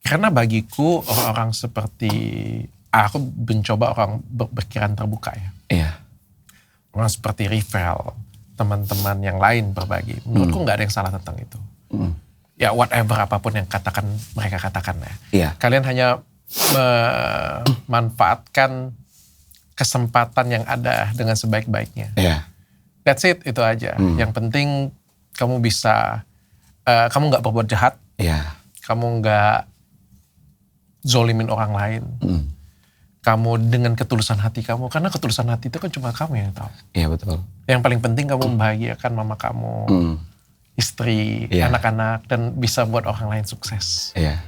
Karena bagiku orang-orang seperti, aku mencoba orang berpikiran terbuka ya. Iya. Orang seperti Rivel, teman-teman yang lain berbagi. Menurutku gak ada yang salah tentang itu. Ya whatever apapun yang mereka katakan ya. Iya. Kalian hanya memanfaatkan kesempatan yang ada dengan sebaik-baiknya. Iya. That's it, itu aja. Yang penting kamu bisa, kamu gak berbuat jahat. Iya. Kamu gak zolimin orang lain. Kamu dengan ketulusan hati kamu, karena ketulusan hati itu kan cuma kamu yang tahu. Iya betul. Yang paling penting kamu membahagiakan mama kamu, istri, Iya. anak-anak, dan bisa buat orang lain sukses. Iya.